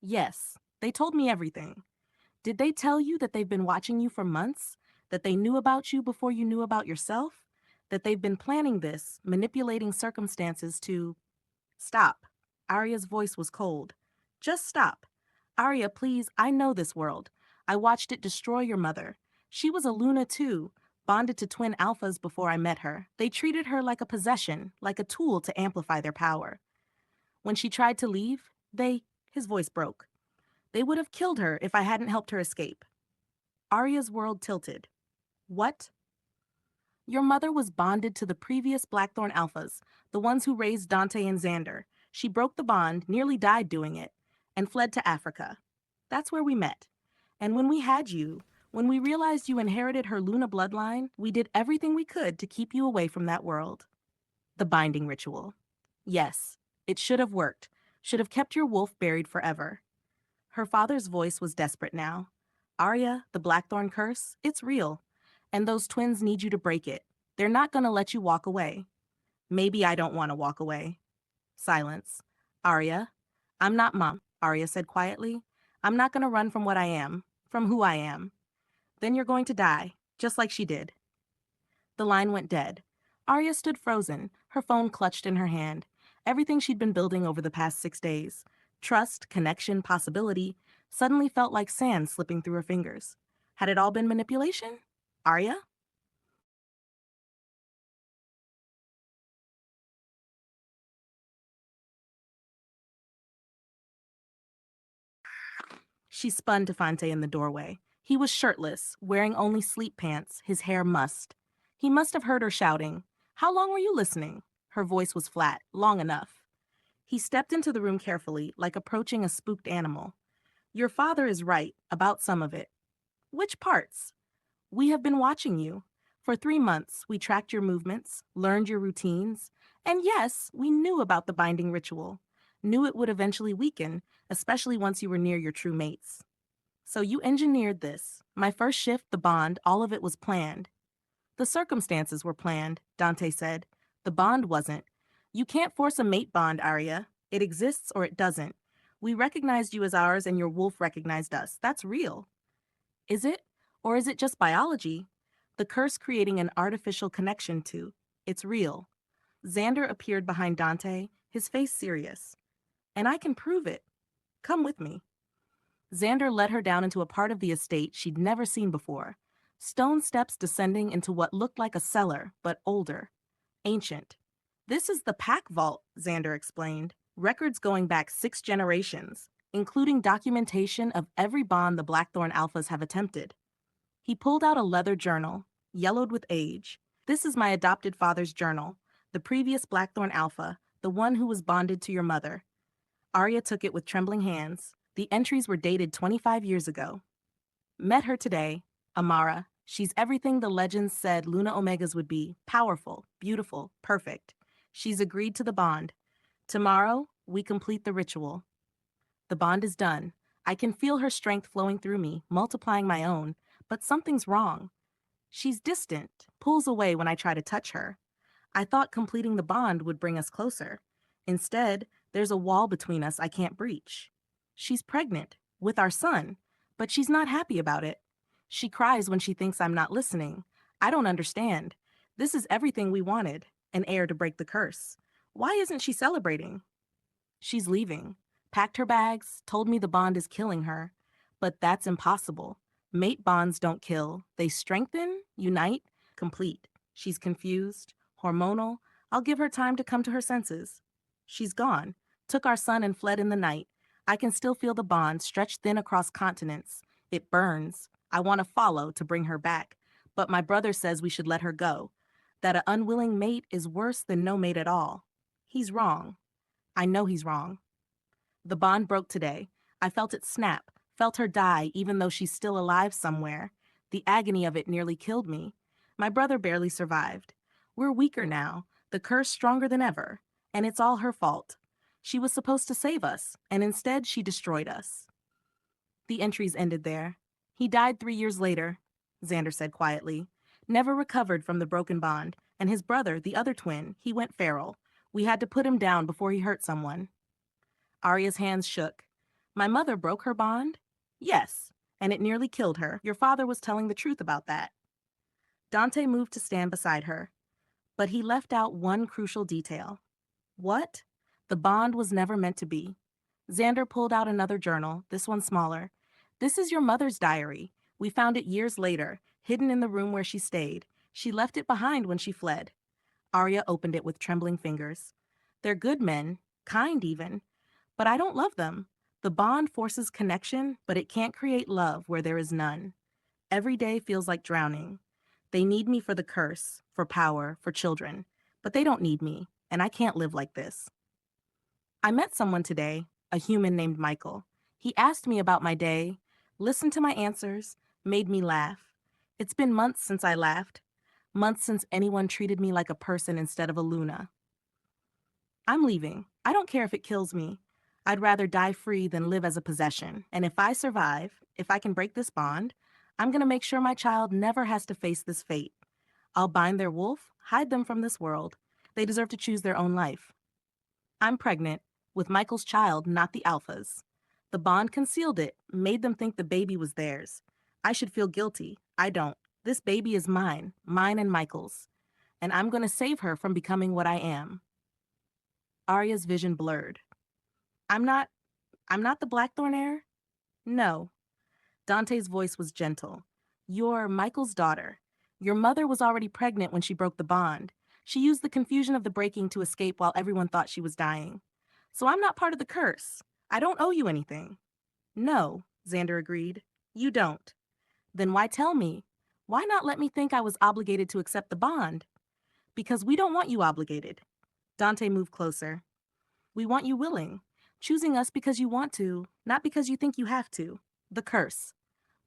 Speaker 1: Yes. They told me everything. Did they tell you that they've been watching you for months? That they knew about you before you knew about yourself? That they've been planning this, manipulating circumstances to... Stop. Aria's voice was cold. Just stop. Aria, please, I know this world. I watched it destroy your mother. She was a Luna too, bonded to twin alphas before I met her. They treated her like a possession, like a tool to amplify their power. When she tried to leave, his voice broke. They would have killed her if I hadn't helped her escape. Aria's world tilted. What? Your mother was bonded to the previous Blackthorn alphas, the ones who raised Dante and Xander. She broke the bond, nearly died doing it, and fled to Africa. That's where we met. And when we had you, when we realized you inherited her Luna bloodline, we did everything we could to keep you away from that world. The binding ritual. Yes, it should have worked. Should have kept your wolf buried forever. Her father's voice was desperate now. Aria, the Blackthorn curse, it's real. And those twins need you to break it. They're not going to let you walk away. Maybe I don't want to walk away. Silence. Aria, I'm not Mom, Aria said quietly. I'm not going to run from what I am, from who I am. Then you're going to die, just like she did. The line went dead. Aria stood frozen, her phone clutched in her hand. Everything she'd been building over the past 6 days, trust, connection, possibility, suddenly felt like sand slipping through her fingers. Had it all been manipulation? Aria? She spun to Fante in the doorway. He was shirtless, wearing only sleep pants, his hair mussed. He must have heard her shouting. How long were you listening? Her voice was flat, long enough. He stepped into the room carefully, like approaching a spooked animal. Your father is right, about some of it. Which parts? We have been watching you. For 3 months, we tracked your movements, learned your routines, and yes, we knew about the binding ritual. Knew it would eventually weaken, especially once you were near your true mates. So you engineered this. My first shift, the bond, all of it was planned. The circumstances were planned, Dante said. The bond wasn't. You can't force a mate bond, Aria. It exists or it doesn't. We recognized you as ours and your wolf recognized us. That's real. Is it? Or is it just biology? The curse creating an artificial connection to. It's real. Xander appeared behind Dante, his face serious. And I can prove it. Come with me. Xander led her down into a part of the estate she'd never seen before. Stone steps descending into what looked like a cellar, but older. Ancient. This is the pack vault, Xander explained. Records going back 6 generations, including documentation of every bond the Blackthorn Alphas have attempted. He pulled out a leather journal, yellowed with age. This is my adopted father's journal, the previous Blackthorn Alpha, the one who was bonded to your mother. Aria took it with trembling hands. The entries were dated 25 years ago. Met her today, Amara. She's everything the legends said Luna Omegas would be: powerful, beautiful, perfect. She's agreed to the bond. Tomorrow, we complete the ritual. The bond is done. I can feel her strength flowing through me, multiplying my own, but something's wrong. She's distant, pulls away when I try to touch her. I thought completing the bond would bring us closer. Instead, there's a wall between us I can't breach. She's pregnant, with our son, but she's not happy about it. She cries when she thinks I'm not listening. I don't understand. This is everything we wanted, an heir to break the curse. Why isn't she celebrating? She's leaving. Packed her bags, told me the bond is killing her. But that's impossible. Mate bonds don't kill. They strengthen, unite, complete. She's confused, hormonal. I'll give her time to come to her senses. She's gone. Took our son and fled in the night. I can still feel the bond stretched thin across continents. It burns. I want to follow to bring her back. But my brother says we should let her go. That an unwilling mate is worse than no mate at all. He's wrong. I know he's wrong. The bond broke today. I felt it snap, felt her die even though she's still alive somewhere. The agony of it nearly killed me. My brother barely survived. We're weaker now, the curse stronger than ever, and it's all her fault. She was supposed to save us, and instead she destroyed us. The entries ended there. He died 3 years later, Xander said quietly. Never recovered from the broken bond, and his brother, the other twin, he went feral. We had to put him down before he hurt someone. Aria's hands shook. My mother broke her bond? Yes, and it nearly killed her. Your father was telling the truth about that. Dante moved to stand beside her, but he left out one crucial detail. What? The bond was never meant to be. Xander pulled out another journal, this one smaller. This is your mother's diary. We found it years later, hidden in the room where she stayed. She left it behind when she fled. Aria opened it with trembling fingers. They're good men, kind even. But I don't love them. The bond forces connection, but it can't create love where there is none. Every day feels like drowning. They need me for the curse, for power, for children. But they don't need me, and I can't live like this. I met someone today, a human named Michael. He asked me about my day, listened to my answers, made me laugh. It's been months since I laughed. Months since anyone treated me like a person instead of a Luna. I'm leaving. I don't care if it kills me. I'd rather die free than live as a possession. And if I survive, if I can break this bond, I'm going to make sure my child never has to face this fate. I'll bind their wolf, hide them from this world. They deserve to choose their own life. I'm pregnant, with Michael's child, not the Alphas. The bond concealed it, made them think the baby was theirs. I should feel guilty. I don't. This baby is mine and Michael's. And I'm going to save her from becoming what I am. Aria's vision blurred. I'm not the Blackthorn heir? No. Dante's voice was gentle. You're Michael's daughter. Your mother was already pregnant when she broke the bond. She used the confusion of the breaking to escape while everyone thought she was dying. So I'm not part of the curse. I don't owe you anything. No, Xander agreed. You don't. Then why tell me? Why not let me think I was obligated to accept the bond? Because we don't want you obligated. Dante moved closer. We want you willing. Choosing us because you want to, not because you think you have to. The curse.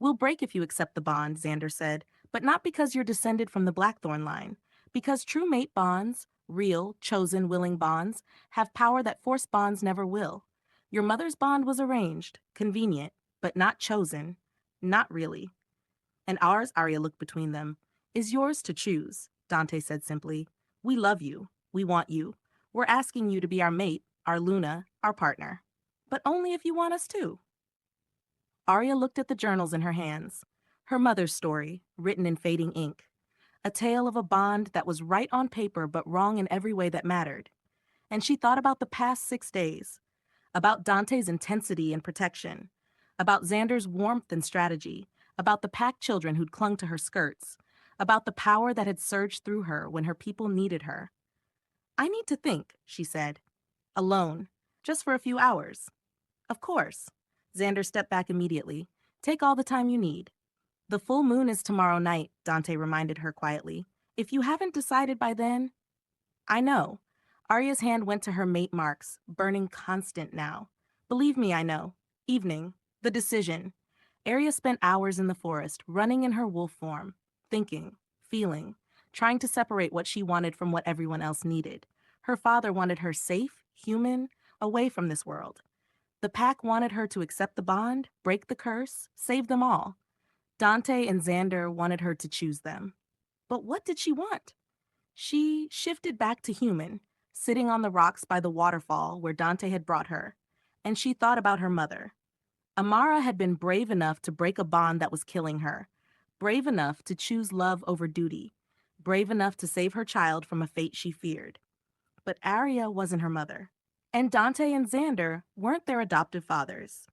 Speaker 1: We'll break if you accept the bond, Xander said, but not because you're descended from the Blackthorn line. Because true mate bonds, real, chosen, willing bonds, have power that forced bonds never will. Your mother's bond was arranged, convenient, but not chosen. Not really. And ours, Aria looked between them, is yours to choose, Dante said simply. We love you. We want you. We're asking you to be our mate, our Luna, our partner. but only if you want us to. Aria looked at the journals in her hands. Her mother's story, written in fading ink. A tale of a bond that was right on paper but wrong in every way that mattered. And she thought about the past 6 days, about Dante's intensity and protection, about Xander's warmth and strategy, about the pack children who'd clung to her skirts, about the power that had surged through her when her people needed her. I need to think, she said. Alone, just for a few hours. Of course. Xander stepped back immediately. Take all the time you need. The full moon is tomorrow night, Dante reminded her quietly. If you haven't decided by then, I know. Arya's hand went to her mate marks, burning constant now. Believe me, I know. Evening. The decision. Arya spent hours in the forest, running in her wolf form, thinking, feeling, trying to separate what she wanted from what everyone else needed. Her father wanted her safe, human, away from this world. The pack wanted her to accept the bond, break the curse, save them all. Dante and Xander wanted her to choose them. But what did she want? She shifted back to human, sitting on the rocks by the waterfall where Dante had brought her, and she thought about her mother. Amara had been brave enough to break a bond that was killing her, brave enough to choose love over duty, brave enough to save her child from a fate she feared. But Aria wasn't her mother, and Dante and Xander weren't their adoptive fathers.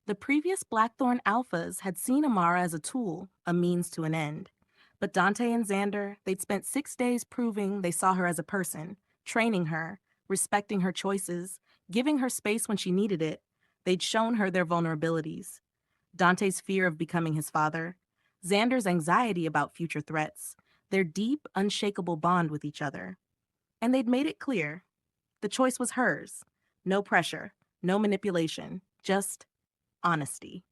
Speaker 1: The previous Blackthorn Alphas had seen Amara as a tool, a means to an end. But Dante and Xander, they'd spent 6 days proving they saw her as a person, training her, respecting her choices, giving her space when she needed it. They'd shown her their vulnerabilities. Dante's fear of becoming his father, Xander's anxiety about future threats, their deep, unshakable bond with each other. And they'd made it clear. The choice was hers. No pressure, no manipulation, just honesty.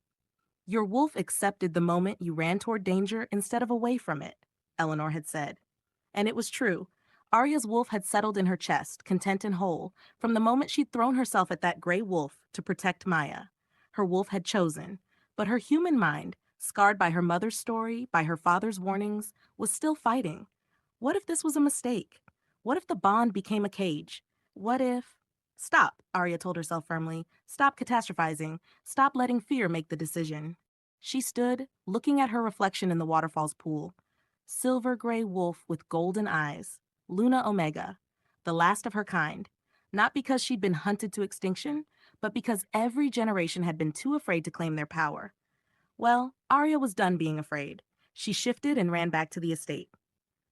Speaker 1: Your wolf accepted the moment you ran toward danger instead of away from it, Eleanor had said. And it was true. Arya's wolf had settled in her chest, content and whole, from the moment she'd thrown herself at that gray wolf to protect Maya. Her wolf had chosen, but her human mind, scarred by her mother's story, by her father's warnings, was still fighting. What if this was a mistake? What if the bond became a cage? What if... Stop, Arya told herself firmly. Stop catastrophizing. Stop letting fear make the decision. She stood, looking at her reflection in the waterfall's pool. Silver gray wolf with golden eyes. Luna Omega. The last of her kind. Not because she'd been hunted to extinction, but because every generation had been too afraid to claim their power. Well, Arya was done being afraid. She shifted and ran back to the estate.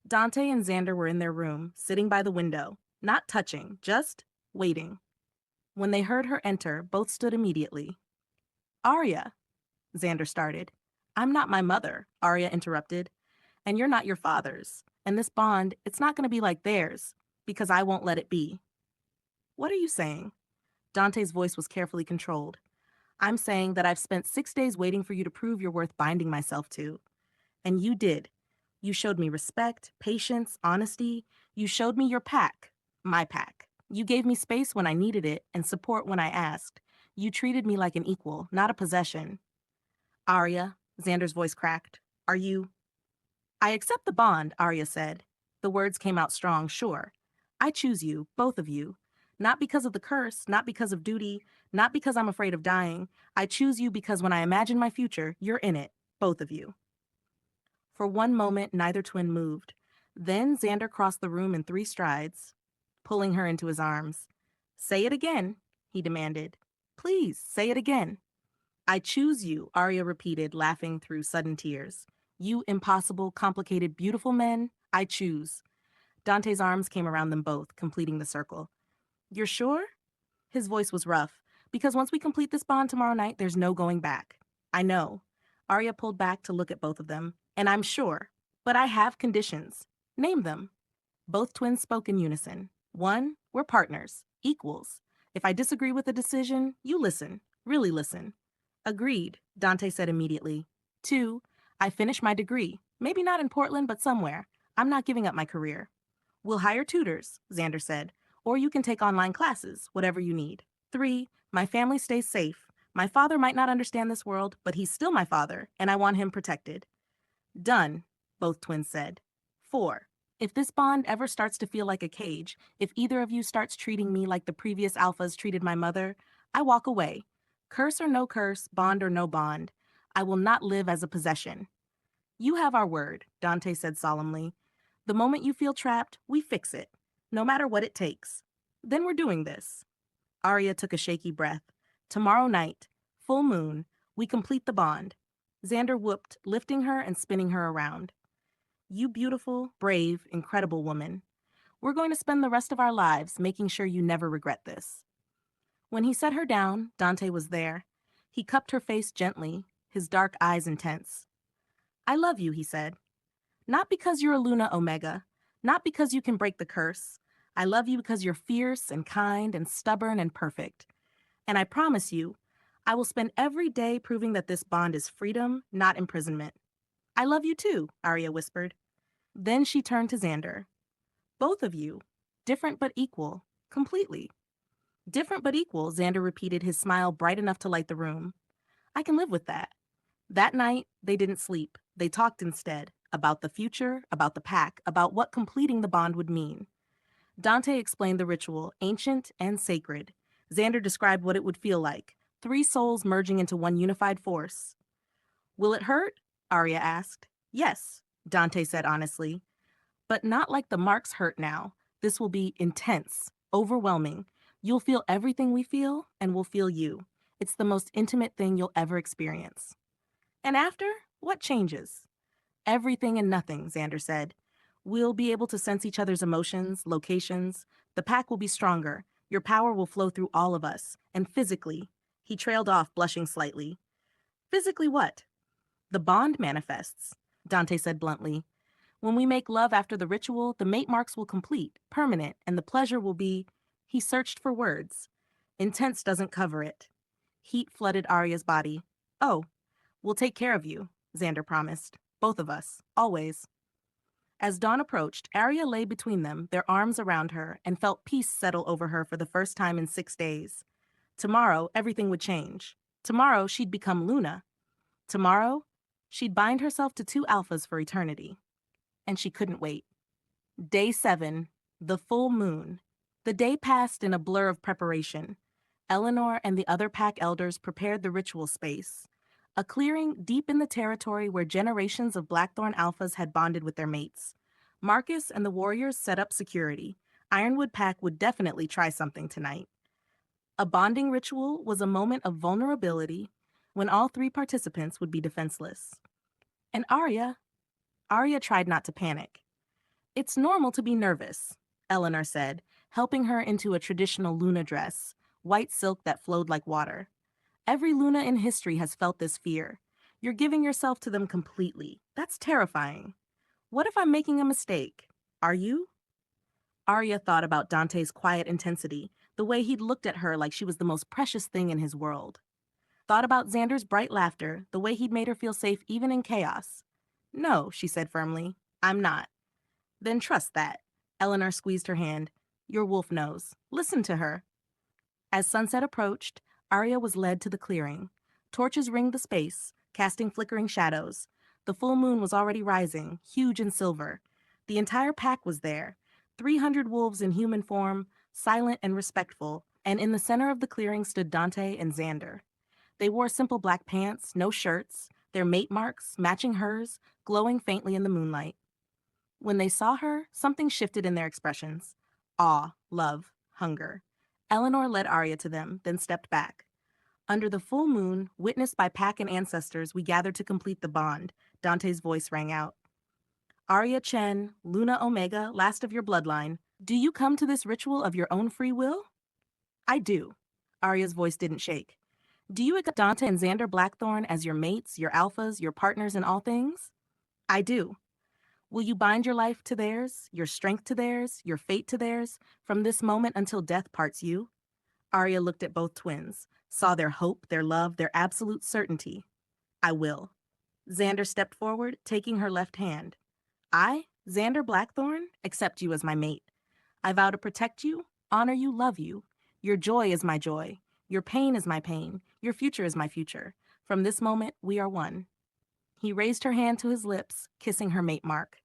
Speaker 1: Dante and Xander were in their room, sitting by the window, not touching, just waiting. When they heard her enter, both stood immediately. Arya, Xander started. I'm not my mother, Arya interrupted. And you're not your father's. And this bond, it's not going to be like theirs, because I won't let it be. What are you saying? Dante's voice was carefully controlled. I'm saying that I've spent 6 days waiting for you to prove you're worth binding myself to. And you did. You showed me respect, patience, honesty. You showed me your pack, my pack. You gave me space when I needed it and support when I asked. You treated me like an equal, not a possession. Arya, Xander's voice cracked. Are you... I accept the bond, Arya said. The words came out strong, sure. I choose you, both of you. Not because of the curse, not because of duty, not because I'm afraid of dying. I choose you because when I imagine my future, you're in it, both of you. For one moment, neither twin moved. Then Xander crossed the room in 3 strides, pulling her into his arms. Say it again, he demanded. Please, say it again. I choose you, Arya repeated, laughing through sudden tears. You impossible, complicated, beautiful men, I choose. Dante's arms came around them both, completing the circle. You're sure? His voice was rough. Because once we complete this bond tomorrow night, there's no going back. I know. Arya pulled back to look at both of them. And I'm sure. But I have conditions. Name them. Both twins spoke in unison. 1, we're partners, equals. If I disagree with a decision, you listen. Really listen. Agreed, Dante said immediately. 2, I finish my degree. Maybe not in Portland, but somewhere. I'm not giving up my career. We'll hire tutors, Xander said. Or you can take online classes, whatever you need. 3, my family stays safe. My father might not understand this world, but he's still my father, and I want him protected. Done, both twins said. 4, if this bond ever starts to feel like a cage, if either of you starts treating me like the previous alphas treated my mother, I walk away. Curse or no curse, bond or no bond, I will not live as a possession. You have our word, Dante said solemnly. The moment you feel trapped, we fix it, no matter what it takes. Then we're doing this. Aria took a shaky breath. Tomorrow night, full moon, we complete the bond. Xander whooped, lifting her and spinning her around. You beautiful, brave, incredible woman. We're going to spend the rest of our lives making sure you never regret this. When he set her down, Dante was there. He cupped her face gently, his dark eyes intense. I love you, he said. Not because you're a Luna Omega, not because you can break the curse. I love you because you're fierce and kind and stubborn and perfect. And I promise you, I will spend every day proving that this bond is freedom, not imprisonment. I love you too, Aria whispered. Then she turned to Xander. Both of you, different but equal, completely. Different but equal, Xander repeated, his smile bright enough to light the room. I can live with that. That night, they didn't sleep. They talked instead, about the future, about the pack, about what completing the bond would mean. Dante explained the ritual, ancient and sacred. Xander described what it would feel like, three souls merging into one unified force. Will it hurt? Aria asked. Yes, Dante said honestly. But not like the marks hurt now. This will be intense, overwhelming. You'll feel everything we feel, and we'll feel you. It's the most intimate thing you'll ever experience. And after, what changes? Everything and nothing, Xander said. We'll be able to sense each other's emotions, locations. The pack will be stronger. Your power will flow through all of us. And physically, he trailed off, blushing slightly. Physically what? The bond manifests, Dante said bluntly. When we make love after the ritual, the mate marks will complete, permanent, and the pleasure will be... He searched for words. Intense doesn't cover it. Heat flooded Aria's body. Oh, we'll take care of you, Xander promised. Both of us, always. As dawn approached, Aria lay between them, their arms around her, and felt peace settle over her for the first time in 6 days. Tomorrow, everything would change. Tomorrow, she'd become Luna. Tomorrow, she'd bind herself to 2 alphas for eternity. And she couldn't wait. Day 7, the full moon. The day passed in a blur of preparation. Eleanor and the other pack elders prepared the ritual space, a clearing deep in the territory where generations of Blackthorn alphas had bonded with their mates. Marcus and the warriors set up security. Ironwood Pack would definitely try something tonight. A bonding ritual was a moment of vulnerability when all 3 participants would be defenseless. And Aria tried not to panic. It's normal to be nervous, Eleanor said, helping her into a traditional Luna dress, white silk that flowed like water. Every Luna in history has felt this fear. You're giving yourself to them completely. That's terrifying. What if I'm making a mistake? Are you? Aria thought about Dante's quiet intensity, the way he'd looked at her like she was the most precious thing in his world. Thought about Xander's bright laughter, the way he'd made her feel safe even in chaos. No, she said firmly, I'm not. Then trust that. Eleanor squeezed her hand. Your wolf knows. Listen to her. As sunset approached, Aria was led to the clearing. Torches ringed the space, casting flickering shadows. The full moon was already rising, huge and silver. The entire pack was there, 300 wolves in human form, silent and respectful, and in the center of the clearing stood Dante and Xander. They wore simple black pants, no shirts, their mate marks, matching hers, glowing faintly in the moonlight. When they saw her, something shifted in their expressions. Awe, love, hunger. Eleanor led Aria to them, then stepped back. Under the full moon, witnessed by pack and ancestors, we gathered to complete the bond, Dante's voice rang out. Aria Chen, Luna Omega, last of your bloodline, do you come to this ritual of your own free will? I do. Aria's voice didn't shake. Do you accept Dante and Xander Blackthorn as your mates, your alphas, your partners in all things? I do. Will you bind your life to theirs, your strength to theirs, your fate to theirs, from this moment until death parts you? Aria looked at both twins, saw their hope, their love, their absolute certainty. I will. Xander stepped forward, taking her left hand. I, Xander Blackthorn, accept you as my mate. I vow to protect you, honor you, love you. Your joy is my joy. Your pain is my pain. Your future is my future. From this moment, we are one. He raised her hand to his lips, kissing her mate mark.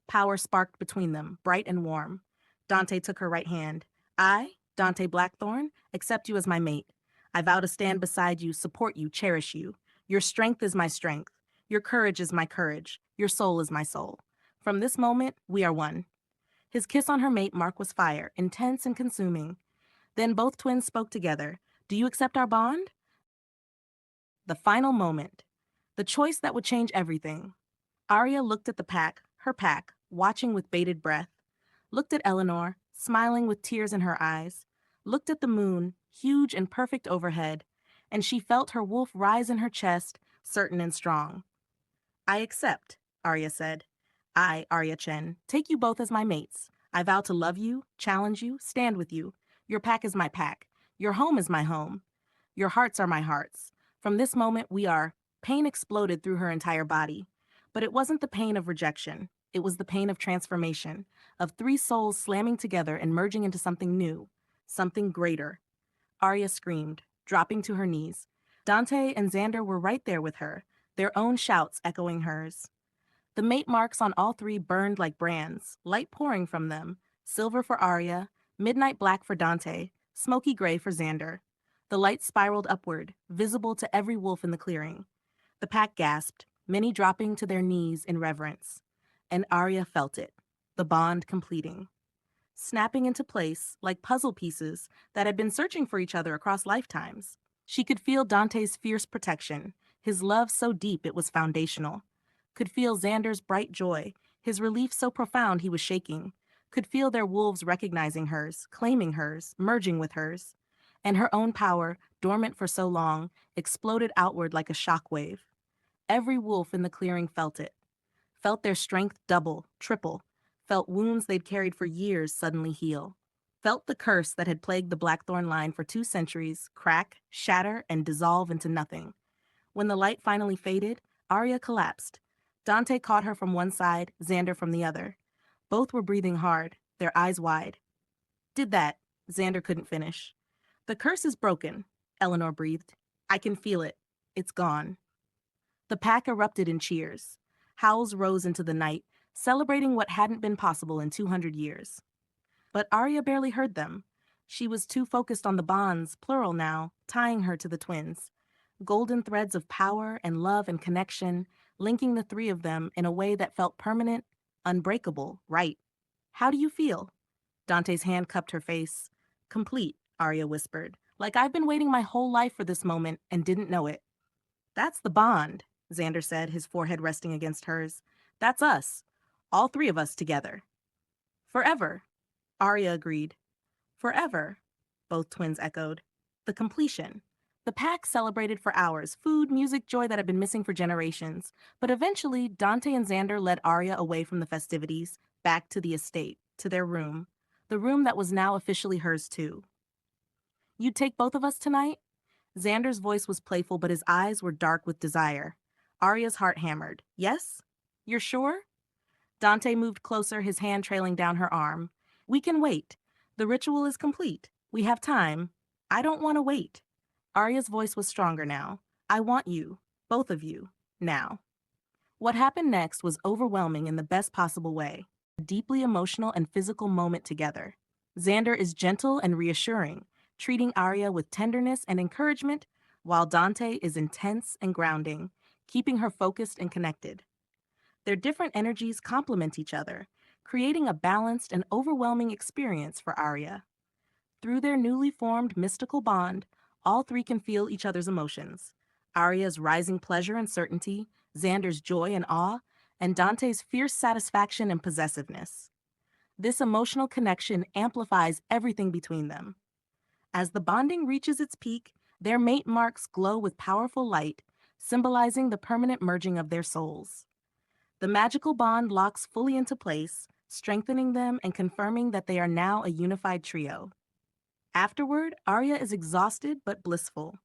Speaker 1: Power sparked between them, bright and warm. Dante took her right hand. I, Dante Blackthorn, accept you as my mate. I vow to stand beside you, support you, cherish you. Your strength is my strength. Your courage is my courage. Your soul is my soul. From this moment, we are one. His kiss on her mate mark was fire, intense and consuming. Then both twins spoke together. Do you accept our bond? The final moment. The choice that would change everything. Aria looked at the pack, her pack, watching with bated breath. Looked at Eleanor, smiling with tears in her eyes. Looked at the moon, huge and perfect overhead, and she felt her wolf rise in her chest, certain and strong. I accept, Arya said. I, Arya Chen, take you both as my mates. I vow to love you, challenge you, stand with you. Your pack is my pack. Your home is my home. Your hearts are my hearts. From this moment, we are. Pain exploded through her entire body. But it wasn't the pain of rejection. It was the pain of transformation, of three souls slamming together and merging into something new, something greater. Arya screamed, dropping to her knees. Dante and Xander were right there with her, their own shouts echoing hers. The mate marks on all three burned like brands, light pouring from them, silver for Arya, midnight black for Dante, smoky gray for Xander. The light spiraled upward, visible to every wolf in the clearing. The pack gasped, many dropping to their knees in reverence. And Arya felt it, the bond completing. Snapping into place like puzzle pieces that had been searching for each other across lifetimes. She could feel Dante's fierce protection, his love so deep it was foundational. Could feel Xander's bright joy, his relief so profound he was shaking. Could feel their wolves recognizing hers, claiming hers, merging with hers. And her own power, dormant for so long, exploded outward like a shockwave. Every wolf in the clearing felt it. Felt their strength double, triple. Felt wounds they'd carried for years suddenly heal. Felt the curse that had plagued the Blackthorn line for 2 centuries crack, shatter, and dissolve into nothing. When the light finally faded, Arya collapsed. Dante caught her from one side, Xander from the other. Both were breathing hard, their eyes wide. Did that. Xander couldn't finish. The curse is broken, Eleanor breathed. I can feel it. It's gone. The pack erupted in cheers. Howls rose into the night, celebrating what hadn't been possible in 200 years. But Arya barely heard them. She was too focused on the bonds, plural now, tying her to the twins. Golden threads of power and love and connection, linking the three of them in a way that felt permanent, unbreakable, right. How do you feel? Dante's hand cupped her face. Complete, Arya whispered, like I've been waiting my whole life for this moment and didn't know it. That's the bond, Xander said, his forehead resting against hers. That's us. All three of us together. Forever, Arya agreed. Forever, both twins echoed. The completion. The pack celebrated for hours, food, music, joy that had been missing for generations. But eventually, Dante and Xander led Arya away from the festivities, back to the estate, to their room. The room that was now officially hers too. You'd take both of us tonight? Xander's voice was playful, but his eyes were dark with desire. Arya's heart hammered. Yes? You're sure? Dante moved closer, his hand trailing down her arm. We can wait. The ritual is complete. We have time. I don't want to wait. Arya's voice was stronger now. I want you, both of you, now. What happened next was overwhelming in the best possible way. A deeply emotional and physical moment together. Xander is gentle and reassuring, treating Arya with tenderness and encouragement, while Dante is intense and grounding, keeping her focused and connected. Their different energies complement each other, creating a balanced and overwhelming experience for Arya. Through their newly formed mystical bond, all three can feel each other's emotions. Arya's rising pleasure and certainty, Xander's joy and awe, and Dante's fierce satisfaction and possessiveness. This emotional connection amplifies everything between them. As the bonding reaches its peak, their mate marks glow with powerful light, symbolizing the permanent merging of their souls. The magical bond locks fully into place, strengthening them and confirming that they are now a unified trio. Afterward, Arya is exhausted but blissful.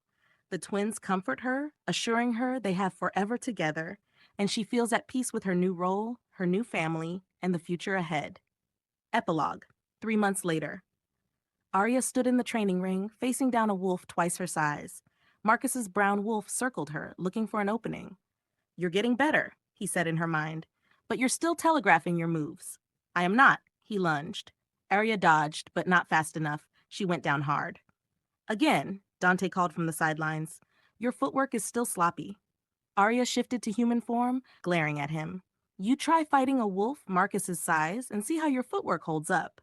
Speaker 1: The twins comfort her, assuring her they have forever together, and she feels at peace with her new role, her new family, and the future ahead. Epilogue, 3 months later. Arya stood in the training ring, facing down a wolf twice her size. Marcus's brown wolf circled her, looking for an opening. You're getting better, he said in her mind, but you're still telegraphing your moves. I am not, he lunged. Arya dodged, but not fast enough. She went down hard. Again, Dante called from the sidelines. Your footwork is still sloppy. Aria shifted to human form, glaring at him. You try fighting a wolf Marcus's size and see how your footwork holds up.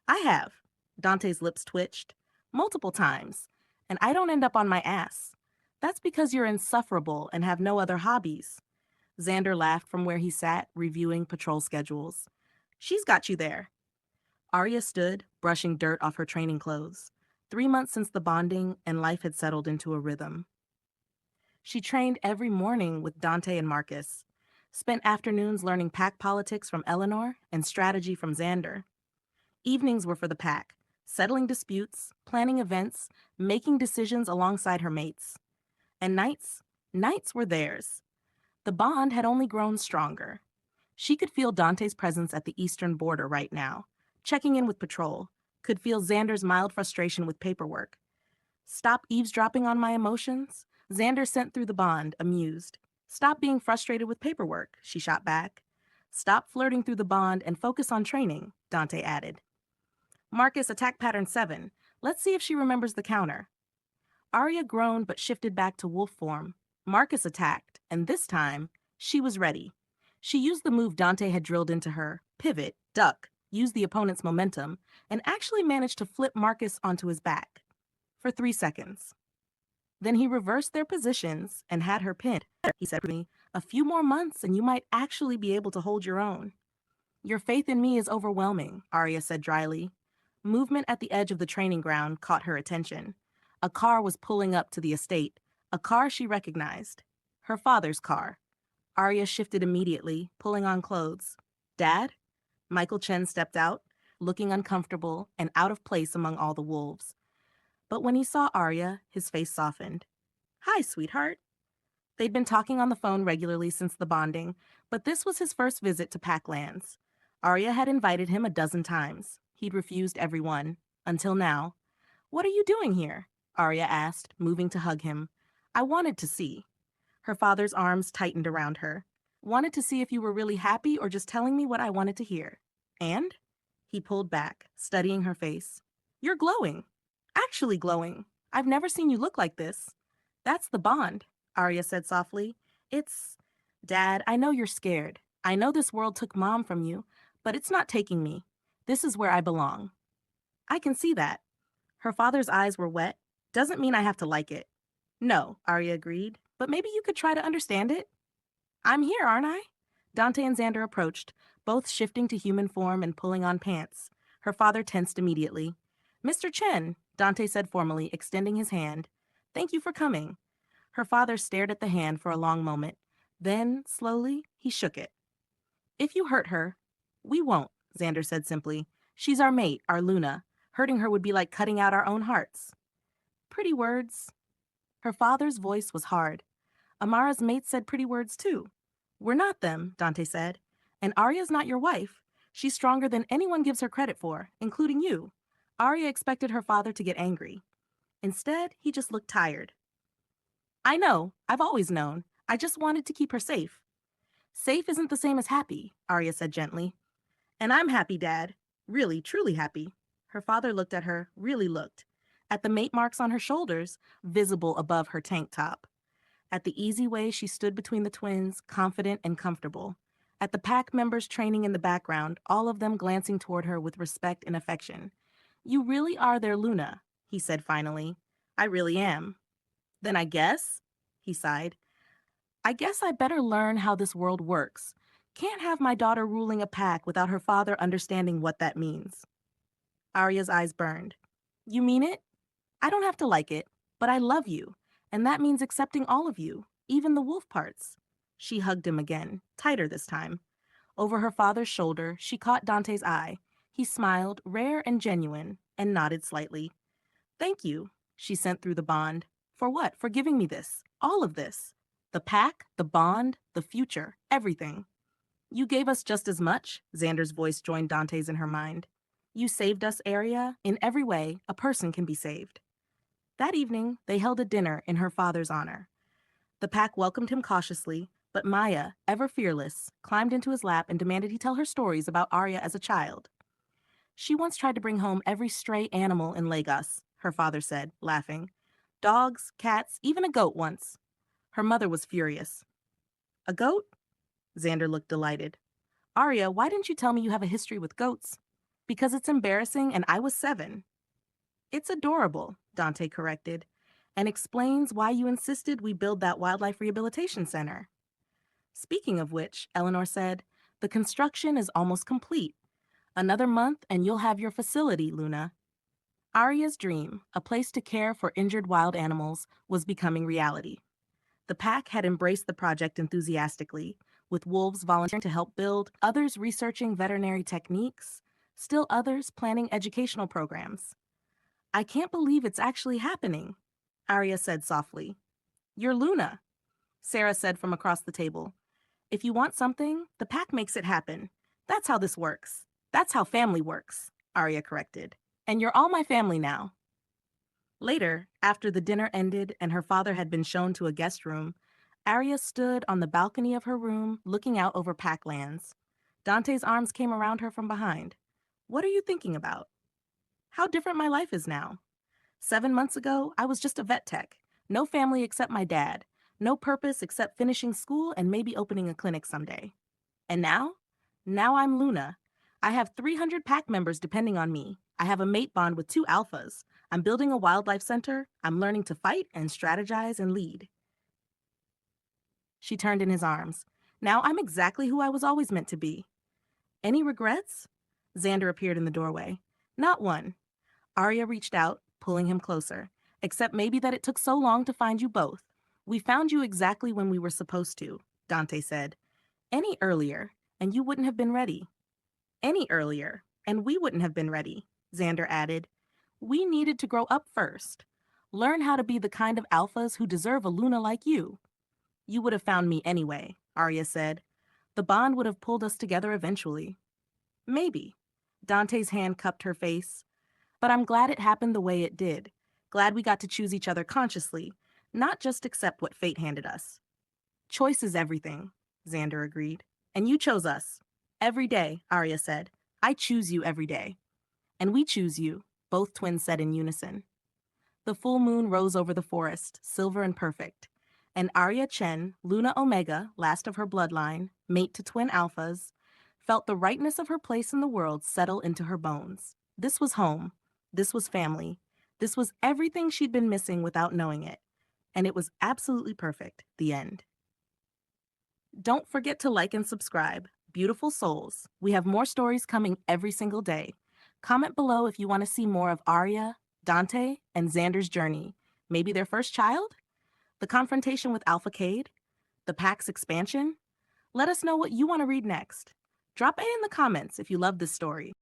Speaker 1: I have. Dante's lips twitched. Multiple times. And I don't end up on my ass. That's because you're insufferable and have no other hobbies. Xander laughed from where he sat, reviewing patrol schedules. She's got you there. Aria stood, brushing dirt off her training clothes. 3 months since the bonding, and life had settled into a rhythm. She trained every morning with Dante and Marcus, spent afternoons learning pack politics from Eleanor and strategy from Xander. Evenings were for the pack, settling disputes, planning events, making decisions alongside her mates. And nights were theirs. The bond had only grown stronger. She could feel Dante's presence at the eastern border right now, checking in with patrol, could feel Xander's mild frustration with paperwork. Stop eavesdropping on my emotions? Xander sent through the bond, amused. Stop being frustrated with paperwork, she shot back. Stop flirting through the bond and focus on training, Dante added. Marcus, attack pattern 7. Let's see if she remembers the counter. Aria groaned but shifted back to wolf form. Marcus attacked, and this time, she was ready. She used the move Dante had drilled into her, pivot, duck, use the opponent's momentum, and actually managed to flip Marcus onto his back. For 3 seconds. Then he reversed their positions and had her pinned. He said to me, a few more months and you might actually be able to hold your own. Your faith in me is overwhelming, Aria said dryly. Movement at the edge of the training ground caught her attention. A car was pulling up to the estate, a car she recognized. Her father's car. Aria shifted immediately, pulling on clothes. Dad? Michael Chen stepped out, looking uncomfortable and out of place among all the wolves. But when he saw Aria, his face softened. Hi, sweetheart. They'd been talking on the phone regularly since the bonding, but this was his first visit to Packlands. Aria had invited him a dozen times. He'd refused every one. Until now. What are you doing here? Aria asked, moving to hug him. I wanted to see. Her father's arms tightened around her. Wanted to see if you were really happy or just telling me what I wanted to hear. And? He pulled back, studying her face. You're glowing. Actually glowing. I've never seen you look like this. That's the bond, Aria said softly. It's... Dad, I know you're scared. I know this world took Mom from you, but it's not taking me. This is where I belong. I can see that. Her father's eyes were wet. Doesn't mean I have to like it. No, Aria agreed, but maybe you could try to understand it. I'm here, aren't I? Dante and Xander approached, both shifting to human form and pulling on pants. Her father tensed immediately. Mr. Chen, Dante said formally, extending his hand. Thank you for coming. Her father stared at the hand for a long moment. Then, slowly, he shook it. If you hurt her, we won't, Xander said simply. She's our mate, our Luna. Hurting her would be like cutting out our own hearts. Pretty words. Her father's voice was hard. Amara's mate said pretty words too. We're not them, Dante said. And Aria's not your wife. She's stronger than anyone gives her credit for, including you. Aria expected her father to get angry. Instead, he just looked tired. I know. I've always known. I just wanted to keep her safe. Safe isn't the same as happy, Aria said gently. And I'm happy, Dad. Really, truly happy. Her father looked at her, really looked. At the mate marks on her shoulders, visible above her tank top. At the easy way she stood between the twins, confident and comfortable. At the pack members training in the background, all of them glancing toward her with respect and affection. You really are their Luna, he said finally. I really am. Then I guess, he sighed. I guess I better learn how this world works. Can't have my daughter ruling a pack without her father understanding what that means. Aria's eyes burned. You mean it? I don't have to like it, but I love you, and that means accepting all of you, even the wolf parts. She hugged him again, tighter this time. Over her father's shoulder, she caught Dante's eye. He smiled, rare and genuine, and nodded slightly. Thank you, she sent through the bond. For what? For giving me this. All of this. The pack, the bond, the future, everything. You gave us just as much, Xander's voice joined Dante's in her mind. You saved us, Aria. In every way, a person can be saved. That evening, they held a dinner in her father's honor. The pack welcomed him cautiously, but Maya, ever fearless, climbed into his lap and demanded he tell her stories about Aria as a child. She once tried to bring home every stray animal in Lagos, her father said, laughing. Dogs, cats, even a goat once. Her mother was furious. A goat? Xander looked delighted. Aria, why didn't you tell me you have a history with goats? Because it's embarrassing and I was 7. It's adorable, Dante corrected, and explains why you insisted we build that wildlife rehabilitation center. Speaking of which, Eleanor said, the construction is almost complete. Another month and you'll have your facility, Luna. Aria's dream, a place to care for injured wild animals, was becoming reality. The pack had embraced the project enthusiastically, with wolves volunteering to help build, others researching veterinary techniques, still others planning educational programs. I can't believe it's actually happening, Aria said softly. You're Luna, Sarah said from across the table. If you want something, the pack makes it happen. That's how this works. That's how family works, Aria corrected. And you're all my family now. Later, after the dinner ended and her father had been shown to a guest room, Aria stood on the balcony of her room looking out over packlands. Dante's arms came around her from behind. What are you thinking about? How different my life is now. 7 months ago, I was just a vet tech. No family except my dad. No purpose except finishing school and maybe opening a clinic someday. And now? Now I'm Luna. I have 300 pack members depending on me. I have a mate bond with 2 alphas. I'm building a wildlife center. I'm learning to fight and strategize and lead. She turned in his arms. Now I'm exactly who I was always meant to be. Any regrets? Xander appeared in the doorway. Not one. Aria reached out, pulling him closer. Except maybe that it took so long to find you both. We found you exactly when we were supposed to, Dante said. Any earlier, and you wouldn't have been ready. Any earlier, and we wouldn't have been ready, Xander added. We needed to grow up first. Learn how to be the kind of alphas who deserve a Luna like you. You would have found me anyway, Aria said. The bond would have pulled us together eventually. Maybe. Dante's hand cupped her face. But I'm glad it happened the way it did. Glad we got to choose each other consciously, not just accept what fate handed us. Choice is everything, Xander agreed. And you chose us. Every day, Aria said. I choose you every day. And we choose you, both twins said in unison. The full moon rose over the forest, silver and perfect. And Aria Chen, Luna Omega, last of her bloodline, mate to twin alphas, felt the rightness of her place in the world settle into her bones. This was home. This was family. This was everything she'd been missing without knowing it. And it was absolutely perfect. The end. Don't forget to like and subscribe. Beautiful souls. We have more stories coming every single day. Comment below if you want to see more of Aria, Dante, and Xander's journey. Maybe their first child? The confrontation with Alpha Cade? The pack's expansion? Let us know what you want to read next. Drop it in the comments if you love this story.